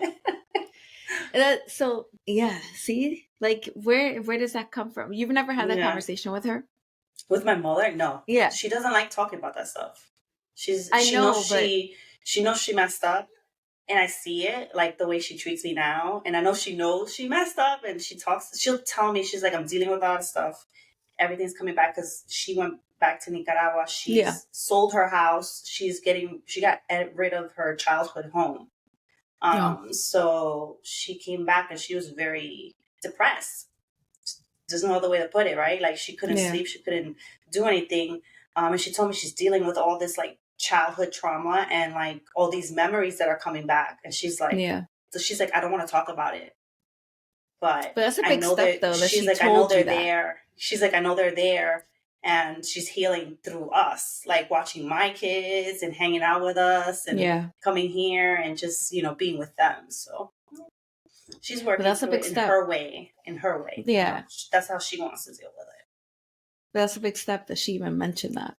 B: So yeah, see, like where does that come from? You've never had that conversation with her?
A: With my mother? No.
B: Yeah.
A: She doesn't like talking about that stuff. She knows she messed up, and I see it, like the way she treats me now, and I know she knows she messed up, and she'll tell me, she's like, I'm dealing with a lot of stuff. Everything's coming back because she went back to Nicaragua. She's sold her house. She got rid of her childhood home. So she came back and she was very depressed. There's no other way to put it, right? Like she couldn't sleep, she couldn't do anything. And she told me she's dealing with all this like childhood trauma and like all these memories that are coming back. And she's like, so she's like, I don't want to talk about it. But
B: that's a big step though. That
A: she's like, I know they're there. She's like, I know they're there. And she's healing through us, like watching my kids and hanging out with us and coming here and just, being with them. So she's working through it in her way. Yeah. That's how she wants to deal with it.
B: That's a big step that she even mentioned that.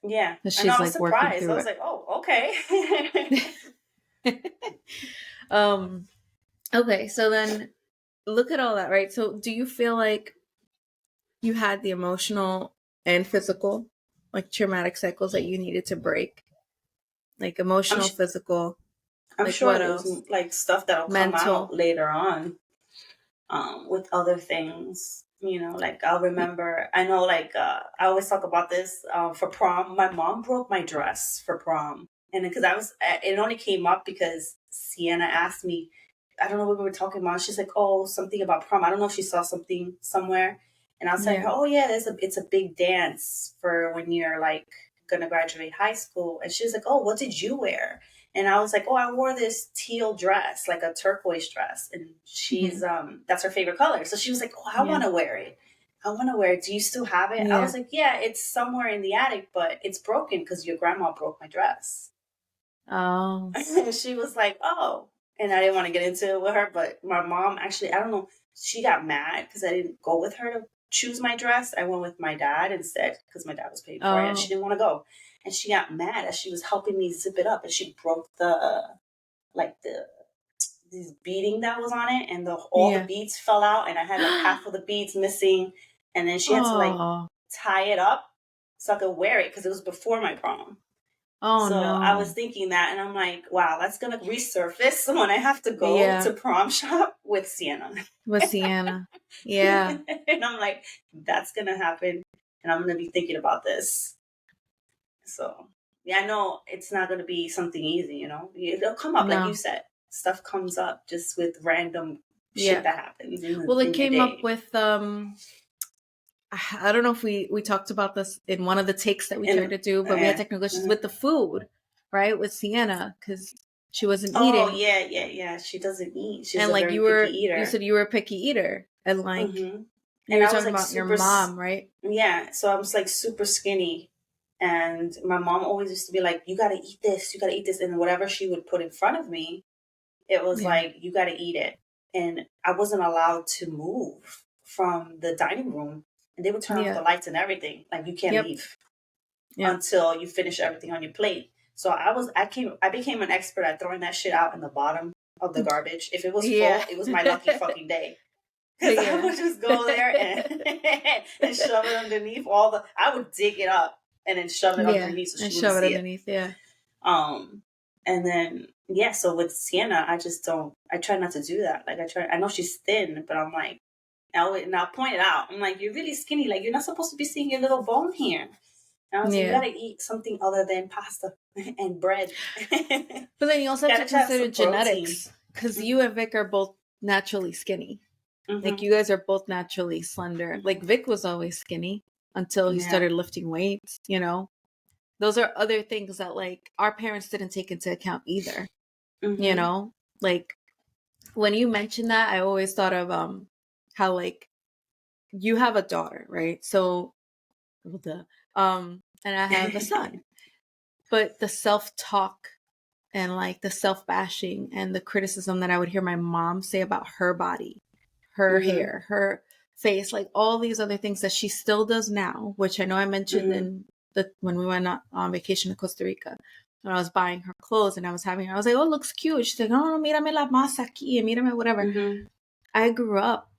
A: Yeah.
B: That she's like working through
A: I was like, oh, okay.
B: Okay. So then look at all that, right? So do you feel like you had the emotional and physical, like traumatic cycles that you needed to break. Like
A: I'm
B: emotional, physical,
A: I'm
B: like
A: sure
B: what
A: there's
B: else?
A: like stuff that'll come out
B: Mental.
A: later on, with other things. Like I'll remember. I know, like I always talk about this. For prom, my mom broke my dress for prom, and because it only came up because Sienna asked me. I don't know what we were talking about. She's like, "Oh, something about prom." I don't know if she saw something somewhere, and I was telling
B: Yeah.
A: her, "Oh yeah, it's a big dance for when you're like gonna graduate high school." And she was like, "Oh, what did you wear?" And I was like, "Oh, I wore this teal dress, like a turquoise dress." And she's
B: Hmm.
A: that's her favorite color. So she was like, "Oh, I
B: Yeah.
A: want to wear it. I want to wear it. Do you still have it?" I was
B: Yeah.
A: like, "Yeah, it's somewhere in the attic, but it's broken because your grandma broke my dress."
B: Oh.
A: And she was like, "Oh." And I didn't want to get into it with her, but my mom actually, I don't know, she got mad because I didn't go with her to choose my dress. I went with my dad instead because my dad was paying for it and she
B: Oh.
A: didn't want to go. And she got mad as she was helping me zip it up and she broke like this beading that was on it and all the
B: Yeah.
A: beads fell out and I had like half of the beads missing. And then she had to like
B: Oh.
A: tie it up so I could wear it because it was before my prom.
B: Oh
A: So I was
B: no.
A: thinking that, and I'm like, wow, that's gonna resurface when I have to go
B: Yeah.
A: to prom shop with Sienna.
B: With Sienna. Yeah.
A: And I'm like, that's gonna happen, and I'm gonna be thinking about this. So yeah, I know it's not gonna be something easy. It'll come up like you
B: No.
A: said. Stuff comes up just with random shit
B: Yeah.
A: that happens
B: Well, it
A: in your
B: came up
A: day.
B: with I don't know if we talked about this in one of the takes that we tried
A: And
B: to do, but we had technical issues with the food, right? With Sienna because she wasn't
A: oh
B: eating,
A: yeah, yeah, yeah. She doesn't eat. She's
B: and
A: a
B: like
A: very picky
B: you
A: eater.
B: said you were a picky eater, and like
A: Hmm.
B: you
A: And
B: were
A: I was
B: talking
A: like
B: about your
A: super.
B: mom, right?
A: Yeah, so I was like super skinny. And my mom always used to be like, you gotta eat this, you gotta eat this. And whatever she would put in front of me, it was
B: Yeah.
A: like, you gotta eat it. And I wasn't allowed to move from the dining room. And they would turn off
B: Yeah.
A: the lights and everything. Like, you can't
B: Yep.
A: leave
B: Yep.
A: until you finish everything on your plate. So I became an expert at throwing that shit out in the bottom of the garbage. If it was
B: Yeah.
A: full, it was my lucky fucking day. Because I
B: Yeah.
A: would just go there and shove it underneath I would dig it up and then shove it
B: Yeah.
A: underneath so
B: And
A: she wouldn't
B: shove it
A: see it.
B: underneath. Yeah.
A: Um, and then, yeah, so with Sienna, I try not to do that. Like, I know she's thin, but I'm like, and I'll point it out. I'm like, you're really skinny. Like, you're not supposed to be seeing your little bone here. And I was like, you
B: Yeah.
A: gotta eat something other than pasta and bread.
B: But then you also have to
A: Gotta have
B: consider
A: some protein.
B: genetics because you
A: Hmm.
B: and Vic are both naturally skinny. Like
A: Hmm.
B: you guys are both naturally slender. Like
A: Hmm.
B: Vic was always skinny until he
A: Yeah.
B: started lifting weights, you know? Those are other things that like our parents didn't take into account either, you
A: Hmm.
B: know? Like when you mentioned that, I always thought of how like you have a daughter, right? So well, duh. And I have a son. But the self-talk and like the self-bashing and the criticism that I would hear my mom say about her body, her
A: Hmm.
B: hair, her face, like all these other things that she still does now, which I know I mentioned
A: Hmm.
B: in when we went on vacation to Costa Rica, when I was buying her clothes and I was like, oh, it looks cute. She's like, no, no, mírame la masa aquí, mírame whatever.
A: Hmm.
B: I grew up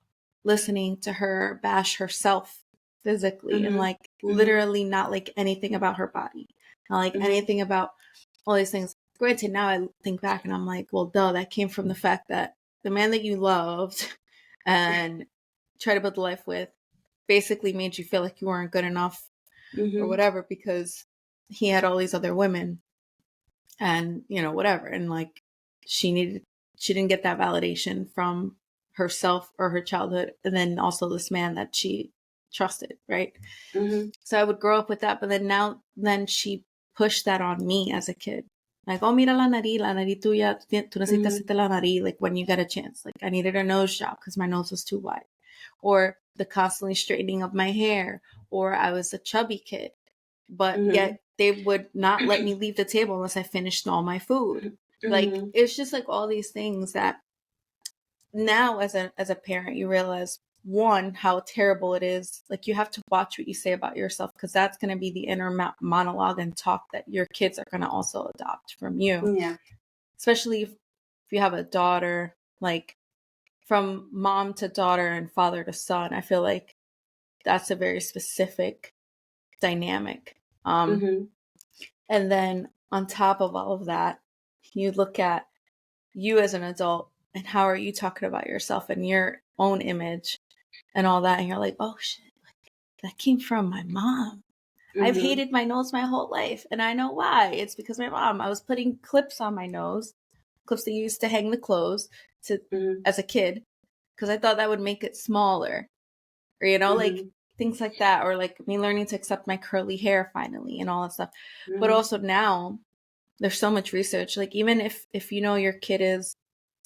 B: listening to her bash herself physically and
A: Hmm.
B: like
A: Hmm.
B: literally not like anything about her body, not like
A: Hmm.
B: anything about all these things. Granted, now I think back and I'm like, well, duh, that came from the fact that the man that you loved and tried to build a life with basically made you feel like you weren't good enough or
A: Hmm.
B: whatever because he had all these other women and, you know, whatever. And like she didn't get that validation from herself or her childhood. And then also this man that she trusted, right?
A: Hmm.
B: So I would grow up with that, but then she pushed that on me as a kid. Like, oh, mira la nariz tuya, tú necesitas
A: Hmm.
B: hacerte la nariz, like when you get a chance. Like I needed a nose job because my nose was too wide. Or the constantly straightening of my hair. Or I was a chubby kid. But
A: Hmm.
B: yet they would not let me leave the table unless I finished all my food. Like
A: Hmm.
B: it's just like all these things that now as a parent you realize one how terrible it is, like you have to watch what you say about yourself because that's going to be the inner monologue and talk that your kids are going to also adopt from you,
A: Yeah.
B: especially if you have a daughter, like from mom to daughter and father to son. I feel like that's a very specific dynamic. And then on top of all of that, you look at you as an adult and how are you talking about yourself and your own image and all that. And you're like, oh shit, that came from my mom. I've hated my nose my whole life. And I know why. It's because my mom, I was putting clips on my nose, clips that you used to hang the clothes to as a kid, because I thought that would make it smaller. Or, you know, like things like that. Or like me learning to accept my curly hair finally and all that stuff. But also now there's so much research. Like even if you know your kid is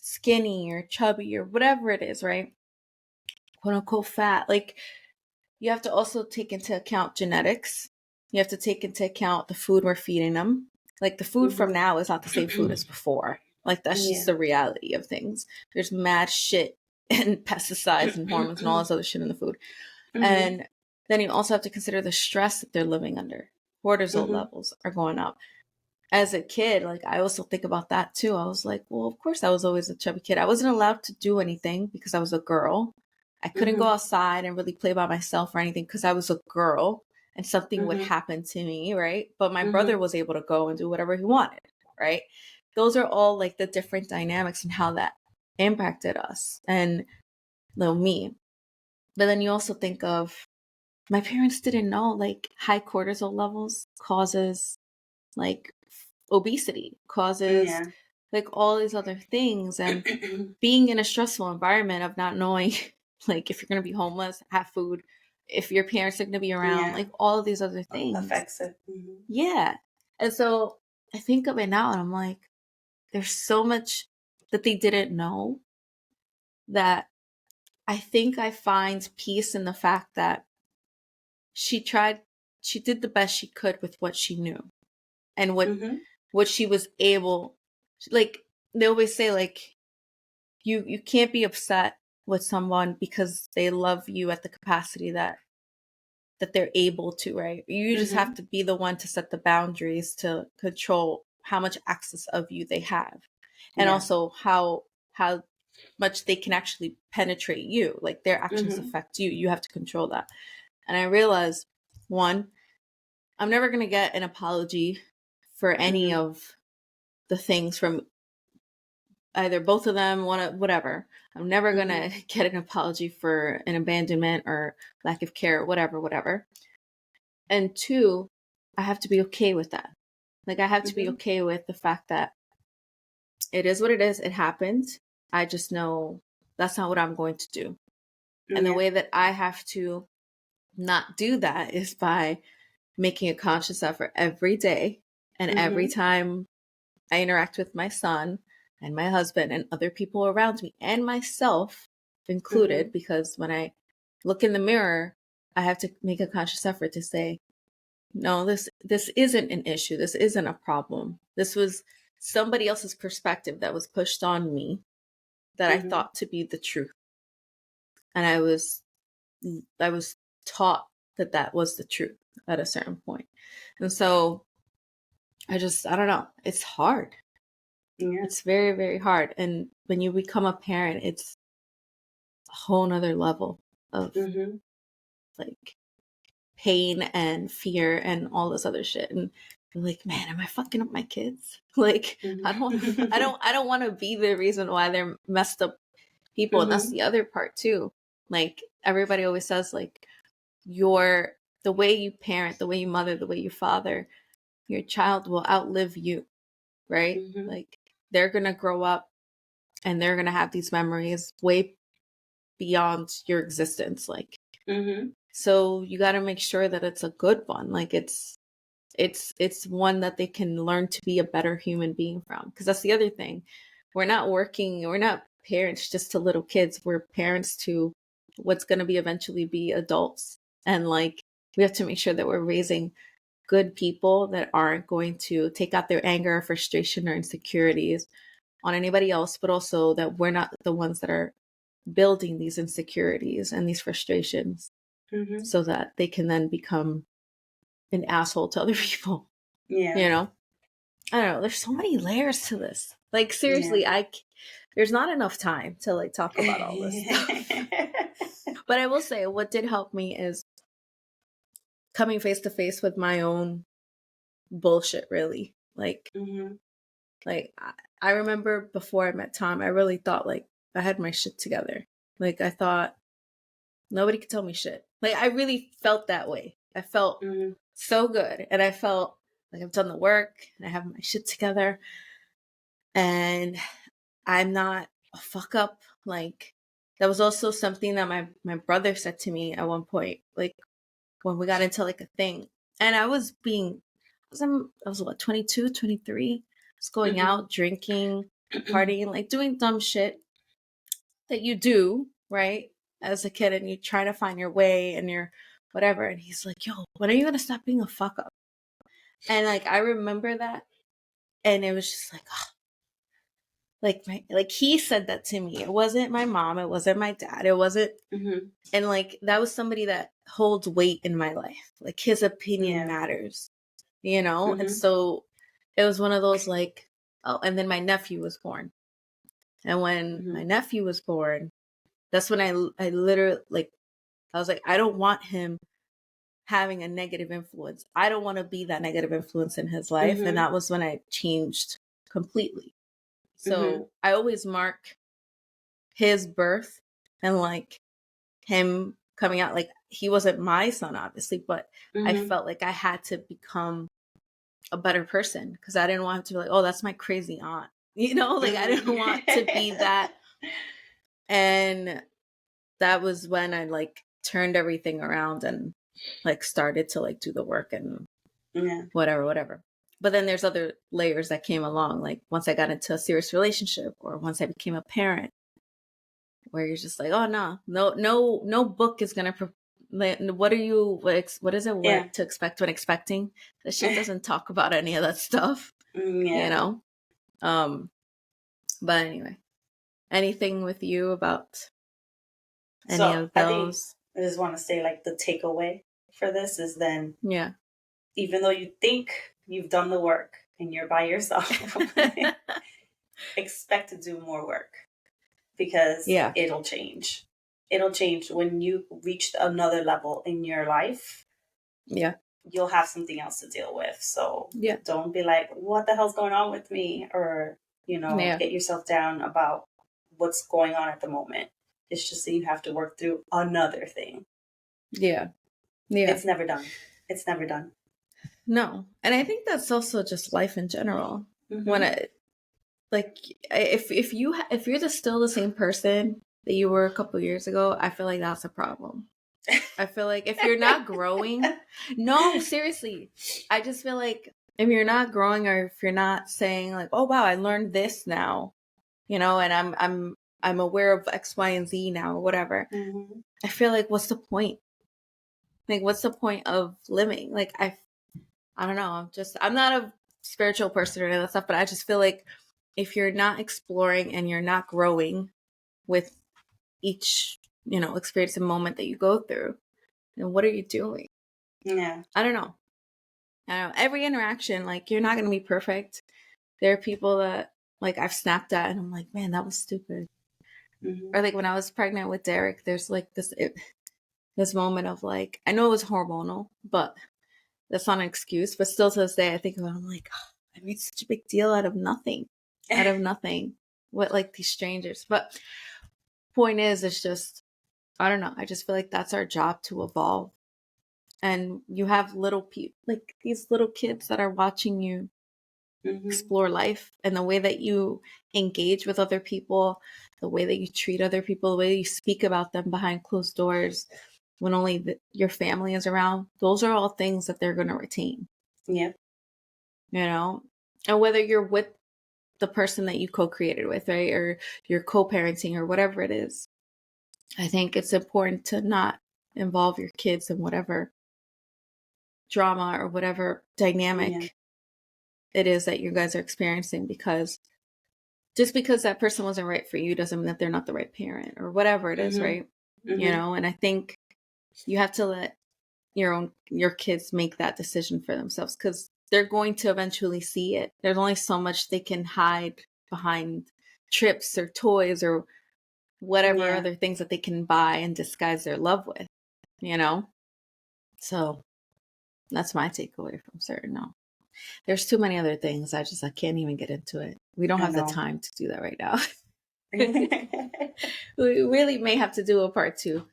B: skinny or chubby or whatever it is, right? Quote unquote fat. Like you have to also take into account genetics. You have to take into account the food we're feeding them. Like the food from now is not the same food as before. Like that's just the reality of things. There's mad shit and pesticides and hormones and all this other shit in the food. And then you also have to consider the stress that they're living under. Cortisol levels are going up. As a kid, like I also think about that too. I was like, well, of course I was always a chubby kid. I wasn't allowed to do anything because I was a girl. I couldn't go outside and really play by myself or anything because I was a girl and something would happen to me, right? But my brother was able to go and do whatever he wanted, right? Those are all like the different dynamics and how that impacted us and me. But then you also think of my parents didn't know like high cortisol levels causes like obesity, causes like all these other things, and being in a stressful environment of not knowing like if you're going to be homeless, have food, if your parents are going to be around, like all of these other things
A: affects it.
B: Yeah. And so I think of it now and I'm like, there's so much that they didn't know that I think I find peace in the fact that she did the best she could with what she knew and what she was able, like they always say, like you can't be upset with someone because they love you at the capacity that they're able to, right? You just have to be the one to set the boundaries to control how much access of you they have, and also how much they can actually penetrate you, like their actions affect you. You have to control that. And I realized, one, I'm never going to get an apology for any of the things from either both of them, whatever. I'm never going to get an apology for an abandonment or lack of care, whatever. And two, I have to be okay with that. Like I have to be okay with the fact that it is what it is. It happened. I just know that's not what I'm going to do. And the way that I have to not do that is by making a conscious effort every day. And every time I interact with my son and my husband and other people around me and myself included, because when I look in the mirror, I have to make a conscious effort to say, no, this isn't an issue. This isn't a problem. This was somebody else's perspective that was pushed on me that I thought to be the truth. And I was taught that was the truth at a certain point. And so I don't know. It's hard. Yeah. It's very, very hard. And when you become a parent, it's a whole nother level of like pain and fear and all this other shit. And you're like, man, am I fucking up my kids? Like, I don't want to be the reason why they're messed up people. And that's the other part too. Like everybody always says, like, the way you parent, the way you mother, the way you father, your child will outlive you, right? Like they're going to grow up and they're going to have these memories way beyond your existence. Like, so you got to make sure that it's a good one. Like it's one that they can learn to be a better human being from. Because that's the other thing. We're not parents just to little kids. We're parents to what's going to be eventually be adults. And like, we have to make sure that we're raising good people that aren't going to take out their anger or frustration or insecurities on anybody else, but also that we're not the ones that are building these insecurities and these frustrations so that they can then become an asshole to other people. Yeah. You know? I don't know. There's so many layers to this. Like, seriously, there's not enough time to like talk about all this stuff. But I will say what did help me is coming face to face with my own bullshit, really.
A: Mm-hmm.
B: Like I remember before I met Tom, I really thought like I had my shit together. Like I thought nobody could tell me shit. Like I really felt that way. I felt
A: Mm-hmm.
B: so good, and I felt like I've done the work and I have my shit together, and I'm not a fuck up. Like that was also something that my brother said to me at one point, like when we got into like a thing, and I was I was what, 22, 23. I was going
A: Mm-hmm.
B: out drinking, partying, like doing dumb shit that you do, right? As a kid, and you try to find your way and you're whatever. And he's like, yo, when are you gonna stop being a fuck up? And like I remember that, and it was just like, oh, like he said that to me. It wasn't my mom, it wasn't my dad, it wasn't.
A: Mm-hmm.
B: And like that was somebody that holds weight in my life. Like his opinion
A: Yeah.
B: matters, you know? And
A: Mm-hmm.
B: so it was one of those like, oh, and then my nephew was born. And when
A: Mm-hmm.
B: my nephew was born, that's when I literally like I was like, I don't want him having a negative influence. I don't want to be that negative influence in his life. And
A: Mm-hmm.
B: that was when I changed completely.
A: Mm-hmm.
B: So I always mark his birth and like him coming out. Like he wasn't my son, obviously, but I
A: Mm-hmm.
B: felt like I had to become a better person because I didn't want him to be like, oh, that's my crazy aunt. You know, like I didn't want to be that. And that was when I like turned everything around and like started to like do the work and
A: Yeah.
B: whatever. But then there's other layers that came along, like once I got into a serious relationship or once I became a parent, where you're just like, oh no book is gonna. What are you? What is it?
A: Yeah.
B: What to expect when expecting? That shit doesn't talk about any of that stuff, you
A: Yeah.
B: know. But anyway, anything with you about any
A: So
B: of
A: I think
B: those?
A: I just want to say like the takeaway for this is then
B: Yeah.
A: even though you think you've done the work and you're by yourself, expect to do more work because
B: Yeah.
A: it'll change. It'll change when you reach another level in your life.
B: Yeah.
A: You'll have something else to deal with. So
B: Yeah.
A: don't be like, what the hell's going on with me? Or,
B: Yeah.
A: get yourself down about what's going on at the moment. It's just that you have to work through another thing.
B: Yeah. Yeah.
A: It's never done. It's never done.
B: No. And I think that's also just life in general.
A: Mm-hmm.
B: When I like if you're still the same person that you were a couple years ago, I feel like that's a problem. I feel like if you're not growing, no, seriously. I just feel like if you're not growing or if you're not saying like, "Oh wow, I learned this now." And I'm aware of X, Y, and Z now or whatever.
A: Mm-hmm.
B: I feel like what's the point? Like what's the point of living? Like I don't know. I'm not a spiritual person or any of that stuff, but I just feel like if you're not exploring and you're not growing with each, experience and moment that you go through, then what are you doing?
A: Yeah.
B: I don't know. Every interaction, like you're not going to be perfect. There are people that like I've snapped at and I'm like, man, that was stupid.
A: Mm-hmm.
B: Or like when I was pregnant with Derek, there's like this moment of like, I know it was hormonal, but that's not an excuse. But still to this day, I think about it, I'm like, oh, I made such a big deal out of nothing. With like these strangers. But point is, it's just, I don't know. I just feel like that's our job to evolve. And you have little people, like these little kids that are watching you
A: Mm-hmm.
B: explore life, and the way that you engage with other people, the way that you treat other people, the way you speak about them behind closed doors when only your family is around. Those are all things that they're going to retain.
A: Yeah.
B: And whether you're with the person that you co-created with, right? Or you're co-parenting or whatever it is. I think it's important to not involve your kids in whatever drama or whatever dynamic it is that you guys are experiencing, because just because that person wasn't right for you doesn't mean that they're not the right parent or whatever it is, right?
A: Mm-hmm.
B: And I think you have to let your kids make that decision for themselves, because they're going to eventually see it. There's only so much they can hide behind trips or toys or whatever
A: Yeah.
B: other things that they can buy and disguise their love with, you know? So that's my takeaway from certain. No, there's too many other things. I can't even get into it. We don't
A: I
B: have the
A: know.
B: time to do that right now. We really may have to do a part 2.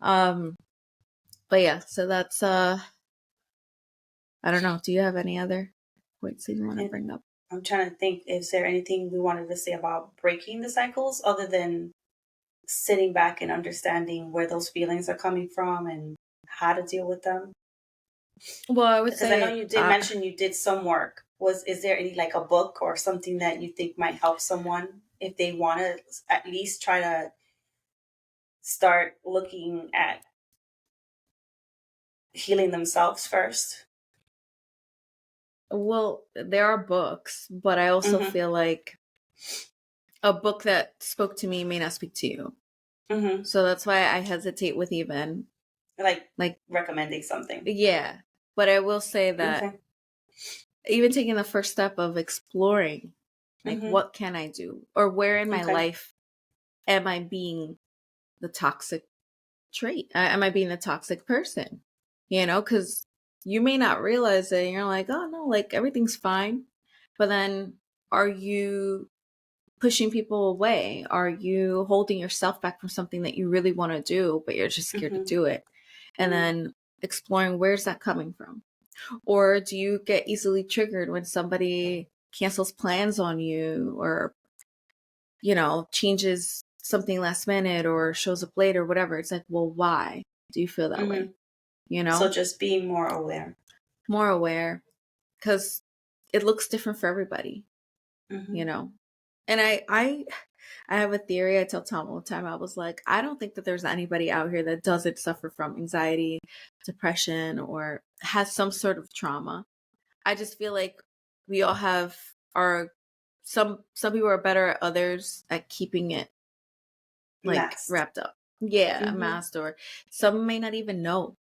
B: But yeah, so that's I don't know. Do you have any other points that you want to
A: And
B: bring up?
A: I'm trying to think, is there anything we wanted to say about breaking the cycles other than sitting back and understanding where those feelings are coming from and how to deal with them?
B: Well, I would
A: Because I know
B: say,
A: you did mention you did some work. Is there any like a book or something that you think might help someone if they want to at least try to start looking at healing themselves first?
B: well, there are books, but I also
A: Mm-hmm.
B: feel like a book that spoke to me may not speak to you.
A: Mm-hmm.
B: So that's why I hesitate with even
A: Like
B: like,
A: recommending something.
B: yeah. But I will say that
A: Okay.
B: even taking the first step of exploring, like,
A: Mm-hmm.
B: what can I do? Or where in my
A: Okay.
B: life am I being the toxic trait? Am I being the toxic person? You know, because you may not realize it. And you're like, oh no, like everything's fine. But then are you pushing people away? Are you holding yourself back from something that you really want to do, but you're just scared to
A: Mm-hmm.
B: do it? And
A: Mm-hmm.
B: then exploring, where's that coming from? Or do you get easily triggered when somebody cancels plans on you, or, you know, changes something last minute or shows up late or whatever? It's like, well, why do you feel that
A: Mm-hmm.
B: way? You
A: So
B: know,
A: just being more aware.
B: more aware, because it looks different for everybody,
A: Mm-hmm.
B: you know? And I have a theory. I tell Tom all the time. I was like, I don't think that there's anybody out here that doesn't suffer from anxiety, depression, or has some sort of trauma. I just feel like we all have our some people are better at others at keeping it like
A: Masked.
B: wrapped up. Yeah,
A: Mm-hmm.
B: masked, or some may not even know.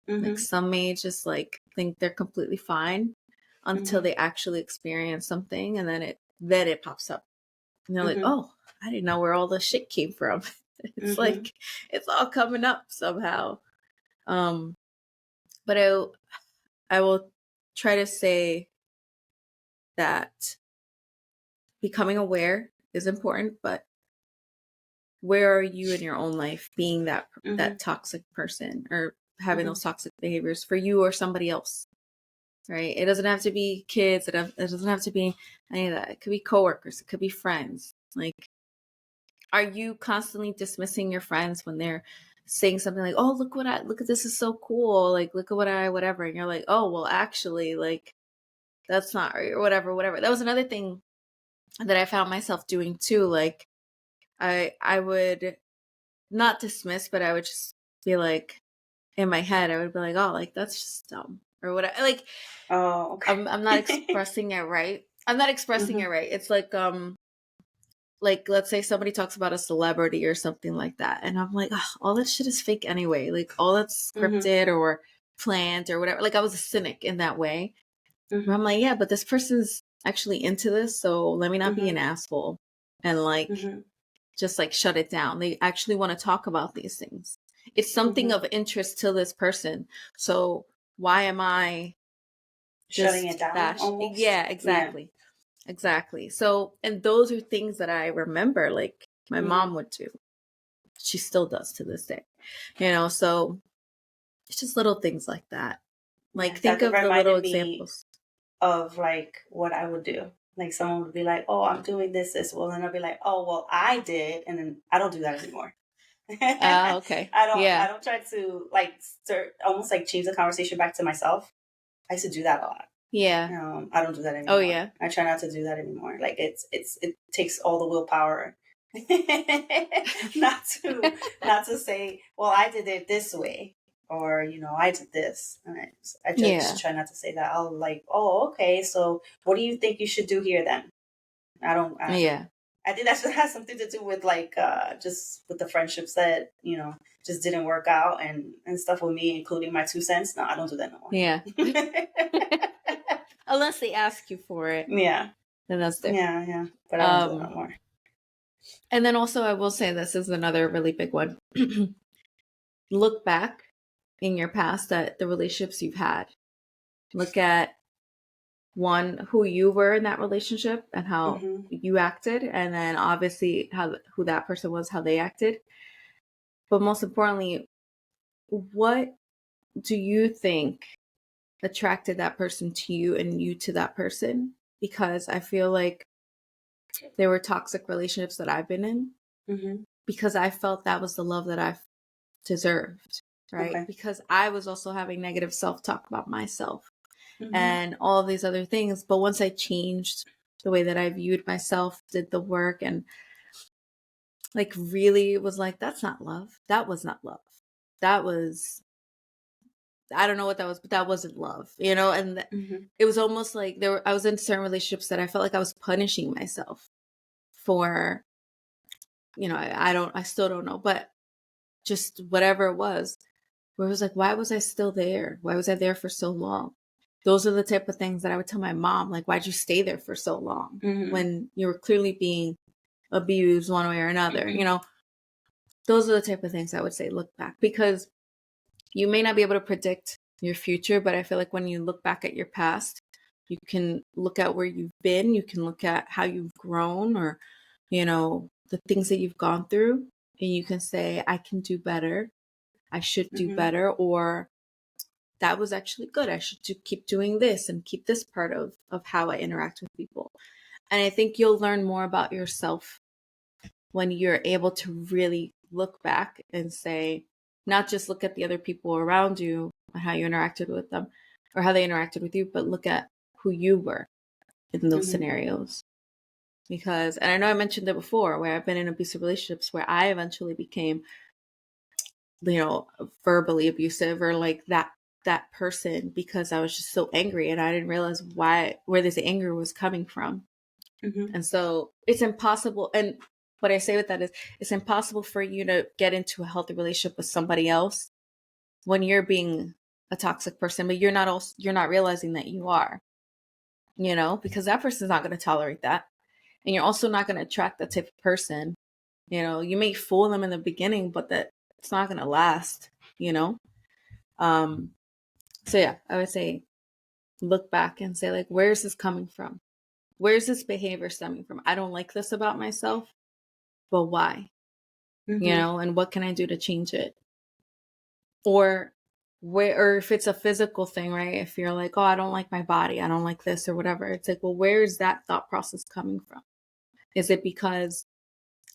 B: Like
A: Mm-hmm.
B: some may just like think they're completely fine until
A: Mm-hmm.
B: they actually experience something, and then it pops up. And they're like,
A: Mm-hmm.
B: "Oh, I didn't know where all the shit came from." It's
A: Mm-hmm.
B: like it's all coming up somehow. Um but I will try to say that becoming aware is important, but where are you in your own life being
A: Mm-hmm.
B: that toxic person, or having
A: Mm-hmm.
B: those toxic behaviors for you or somebody else, right? It doesn't have to be kids. It doesn't have to be any of that. It could be coworkers. It could be friends. Like, are you constantly dismissing your friends when they're saying something like, "Oh, look at this is so cool. Like, look at what I whatever," and you're like, "Oh, well, actually, like that's not right," or whatever, whatever. That was another thing that I found myself doing too. Like, I would not dismiss, but I would just be like, in my head, I would be like, "Oh, like that's just dumb," or whatever. Like,
A: Oh,
B: I'm not
A: okay.
B: expressing it right. I'm not expressing
A: Mm-hmm.
B: it right. It's like let's say somebody talks about a celebrity or something like that, and I'm like, oh, all that shit is fake anyway. Like all that's
A: Mm-hmm.
B: scripted or planned or whatever. Like I was a cynic in that way. But
A: Mm-hmm.
B: I'm like, yeah, but this person's actually into this, so let me not be
A: Mm-hmm.
B: an asshole and like
A: Mm-hmm.
B: just like shut it down. They actually want to talk about these things. It's something
A: Mm-hmm.
B: of interest to this person. So why am I
A: Shutting it
B: just
A: down
B: bash?
A: almost.
B: Yeah,
A: Yeah.
B: exactly. Exactly. So, and those are things that I remember, like my
A: Mm-hmm.
B: mom would do. She still does to this day, you know? So it's just little things like that.
A: Yeah.
B: Like, think
A: That
B: of the little
A: reminded me
B: examples.
A: of like what I would do. Like someone would be like, "Oh, I'm doing this." Well, then I'll be like, "Oh, well, I did," and then I don't do that anymore.
B: Ah, okay.
A: I don't. I
B: Yeah.
A: don't try to like start almost like change the conversation back to myself. I used to do that a lot.
B: Yeah.
A: I don't do that
B: Oh,
A: anymore.
B: yeah.
A: I try not to do that anymore. Like it takes all the willpower not to not to say, well, I did it this way, or I did this, and I just
B: Yeah.
A: try not to say that. I'll like, oh, okay, so what do you think you should do here then? I don't.
B: Yeah.
A: I think that should have something to do with like just with the friendships that just didn't work out and stuff with me, including my 2 cents. No, I don't do that no more.
B: Yeah. Unless they ask you for it,
A: Yeah.
B: then that's different.
A: Yeah, yeah. But I don't do it no
B: Um,
A: more.
B: And then also, I will say this is another really big one. Look back in your past at the relationships you've had. Look at one, who you were in that relationship and how
A: Mm-hmm.
B: you acted, and then obviously who that person was, how they acted. But most importantly, what do you think attracted that person to you and you to that person? Because I feel like there were toxic relationships that I've been in
A: Mm-hmm.
B: because I felt that was the love that I deserved, right?
A: Okay.
B: Because I was also having negative self-talk about myself
A: Mm-hmm.
B: and all of these other things. But once I changed the way that I viewed myself, did the work, and like really was like, that's not love. That was not love. That was, I don't know what that was, but that wasn't love, you know? And
A: Mm-hmm.
B: it was almost like I was in certain relationships that I felt like I was punishing myself for, I still don't know, but just whatever it was, where it was like, why was I still there? Why was I there for so long? Those are the type of things that I would tell my mom, like, why'd you stay there for so long
A: Mm-hmm.
B: when you were clearly being abused one way or another?
A: Mm-hmm.
B: Those are the type of things I would say look back, because you may not be able to predict your future, but I feel like when you look back at your past, you can look at where you've been, you can look at how you've grown, or, the things that you've gone through, and you can say, I can do better. I should do
A: Mm-hmm.
B: better, or that was actually good. I should keep doing this and keep this part of how I interact with people. And I think you'll learn more about yourself when you're able to really look back and say, not just look at the other people around you and how you interacted with them or how they interacted with you, but look at who you were in those
A: Mm-hmm.
B: scenarios. Because, and I know I mentioned it before, where I've been in abusive relationships where I eventually became, verbally abusive, or like that person, because I was just so angry and I didn't realize where this anger was coming from.
A: Mm-hmm.
B: And so it's impossible. And what I say with that is, it's impossible for you to get into a healthy relationship with somebody else when you're being a toxic person, but you're not realizing that you are, because that person's not going to tolerate that. And you're also not going to attract that type of person. You may fool them in the beginning, but that it's not going to last, you know? So yeah, I would say look back and say, like, where is this coming from? Where's this behavior stemming from? I don't like this about myself, but why?
A: Mm-hmm.
B: And what can I do to change it? Or if it's a physical thing, right? If you're like, oh, I don't like my body, I don't like this or whatever, it's like, well, where is that thought process coming from? Is it because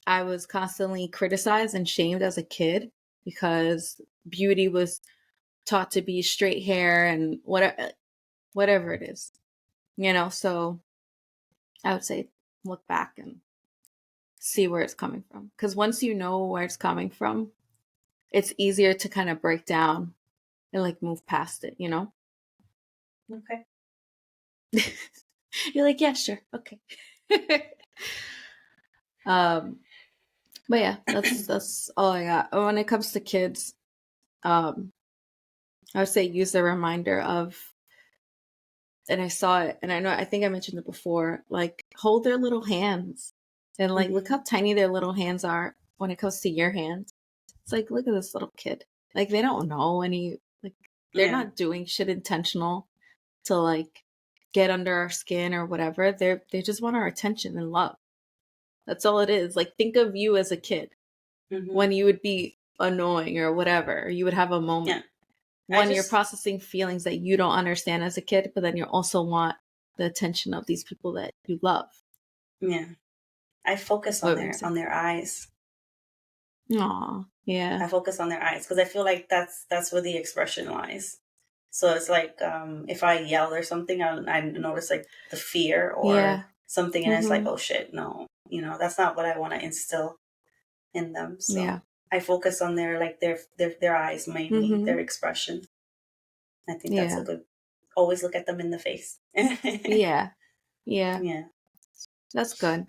B: I was constantly criticized and shamed as a kid because beauty was taught to be straight hair and whatever it is, So I would say look back and see where it's coming from. Because once you know where it's coming from, it's easier to kind of break down and like move past it,
A: Okay.
B: You're like, yeah, sure, okay. um, but yeah, that's all I got. When it comes to kids, I would say use the reminder of, and I saw it, and I think I mentioned it before, like hold their little hands and like look
A: Mm-hmm.
B: how tiny their little hands are when it comes to your hands. It's like, look at this little kid. Like they don't know like they're
A: Yeah.
B: not doing shit intentional to like get under our skin or whatever. They just want our attention and love. That's all it is. Like think of you as a kid
A: Mm-hmm.
B: when you would be annoying or whatever, or you would have a moment.
A: Yeah. I
B: One, you're
A: just,
B: processing feelings that you don't understand as a kid, but then you also want the attention of these people that you love.
A: yeah. I focus
B: What
A: on
B: were you
A: their
B: saying?
A: eyes.
B: Aw, yeah.
A: I focus on their eyes because I feel like that's where the expression lies. So it's like if I yell or something, I notice like the fear or
B: Yeah.
A: something, and it's like,
B: Mm-hmm.
A: oh shit, no, that's not what I want to instill in them.
B: Yeah.
A: So I focus on their eyes mainly,
B: Mm-hmm.
A: their expression. I think that's a
B: Yeah.
A: good. Always look at them in the face.
B: Yeah. Yeah.
A: Yeah.
B: That's good.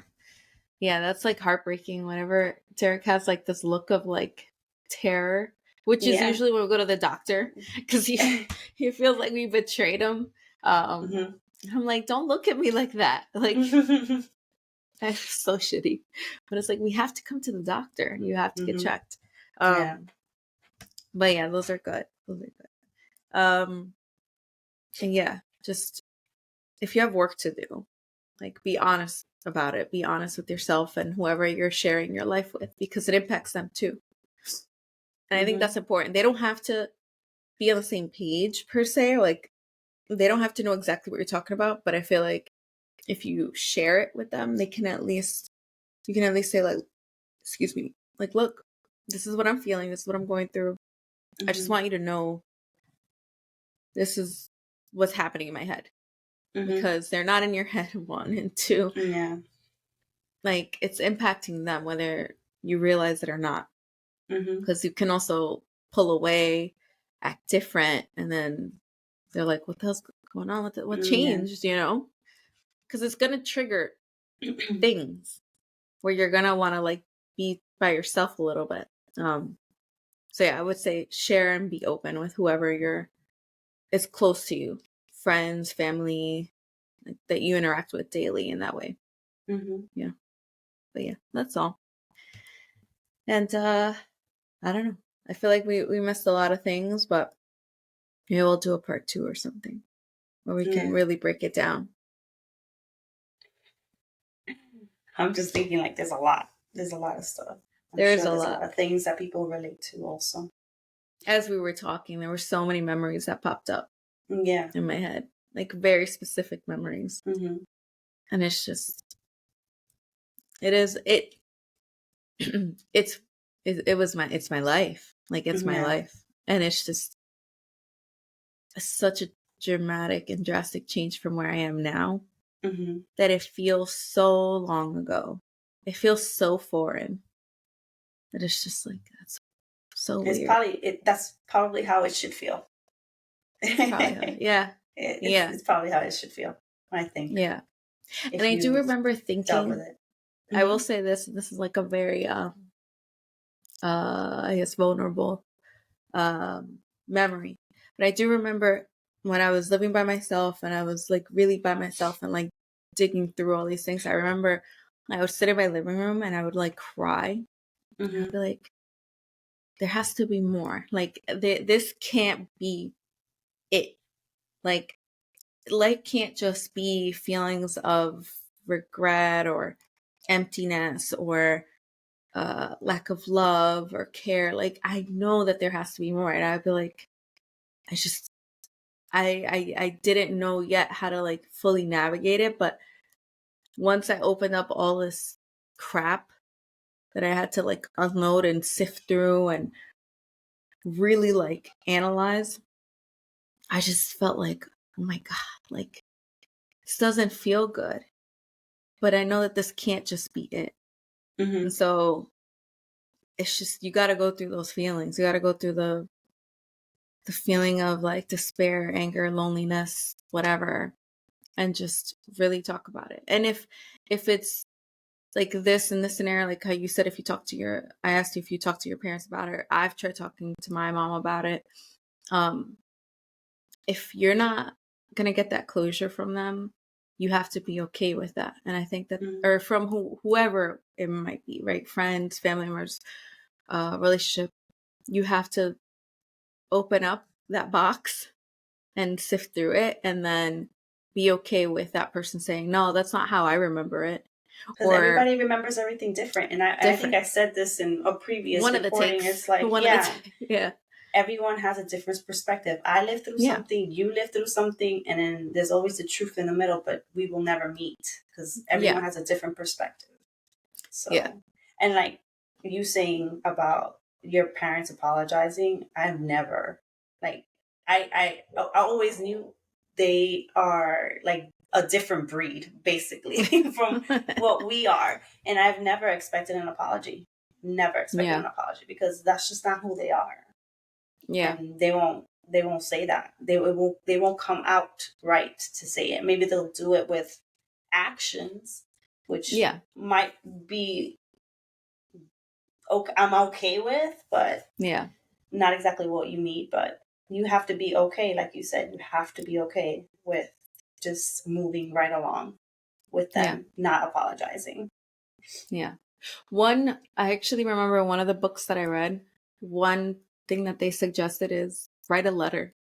B: Yeah, that's like heartbreaking whenever Derek has like this look of like terror, which is
A: Yeah.
B: usually when we go to the doctor because he feels like we betrayed him.
A: Hmm.
B: I'm like, don't look at me like that. Like That's so shitty. But it's like, we have to come to the doctor. You have to get checked.
A: Yeah.
B: But yeah, those are good. Those are good. And yeah, just if you have work to do, like, be honest about it. Be honest with yourself and whoever you're sharing your life with, because it impacts them too. And I think that's important. They don't have to be on the same page per se. Like, they don't have to know exactly what you're talking about, but I feel like if you share it with them, you can at least say, like, excuse me, like, look, this is what I'm feeling. This is what I'm going through. I just want you to know this is what's happening in my head, because they're not in your head, one, and two, like, it's impacting them whether you realize it or not, because you can also pull away, act different, and then they're like, what the hell's going on with it? What changed, because it's going to trigger things where you're going to want to, like, be by yourself a little bit. So yeah, I would say share and be open with whoever is close to you, friends, family, like, that you interact with daily in that way. Yeah. But yeah, that's all. And I don't know. I feel like we missed a lot of things, but maybe we'll do a part 2 or something where we can really break it down.
A: I'm just thinking, like, there's a lot. There's a lot of stuff.
B: There's
A: a lot of things that people relate to also. As
B: we were talking, there were so many memories that popped up
A: in
B: my head, like, very specific memories. And it's just, it's my life. Like, it's my life. And it's just such a dramatic and drastic change from where I am now, that it feels so long ago. It feels so foreign that it's just like, that's so weird.
A: That's probably how it should feel. It's probably how it should feel, I think.
B: Yeah. And I do remember thinking, with it. I will say this is like a very I guess vulnerable memory, but I do remember when I was living by myself and I was, like, really by myself and, like, digging through all these things. I remember I would sit in my living room and I would, like, cry. I'd be like, there has to be more. Like, this can't be it. Like, life can't just be feelings of regret or emptiness or lack of love or care. Like, I know that there has to be more. And I'd be like, I didn't know yet how to, like, fully navigate it. But once I opened up all this crap that I had to, like, unload and sift through and really, like, analyze, I just felt like, oh my God, like, this doesn't feel good. But I know that this can't just be it. And so it's just, you got to go through those feelings. You got to go through the feeling of, like, despair, anger, loneliness, whatever, and just really talk about it. And if it's like this in this scenario, like how you said, I asked you if you talked to your parents about it. I've tried talking to my mom about it. If you're not gonna get that closure from them, you have to be okay with that. And I think that, or from whoever it might be, right? Friends, family members, relationship, you have to open up that box and sift through it, and then be okay with that person saying, no, that's not how I remember it.
A: Because everybody remembers everything different. And I think I said this in a previous recording. It's like, everyone has a different perspective. I lived through something, you lived through something, and then there's always the truth in the middle, but we will never meet because everyone has a different perspective. So, and like you saying about your parents apologizing, I've never, like, I always knew they are, like, a different breed, basically, from what we are. And I've never expected an apology. Never expected an apology, because that's just not who they are. Yeah. And they won't say that. They won't come out right to say it. Maybe they'll do it with actions, which might be okay, I'm okay with, but not exactly what you need. But you have to be okay, like you said, you have to be okay with just moving right along. with
B: Yeah.
A: them not apologizing.
B: Yeah. I actually remember one of the books that I read, one thing that they suggested is write a letter.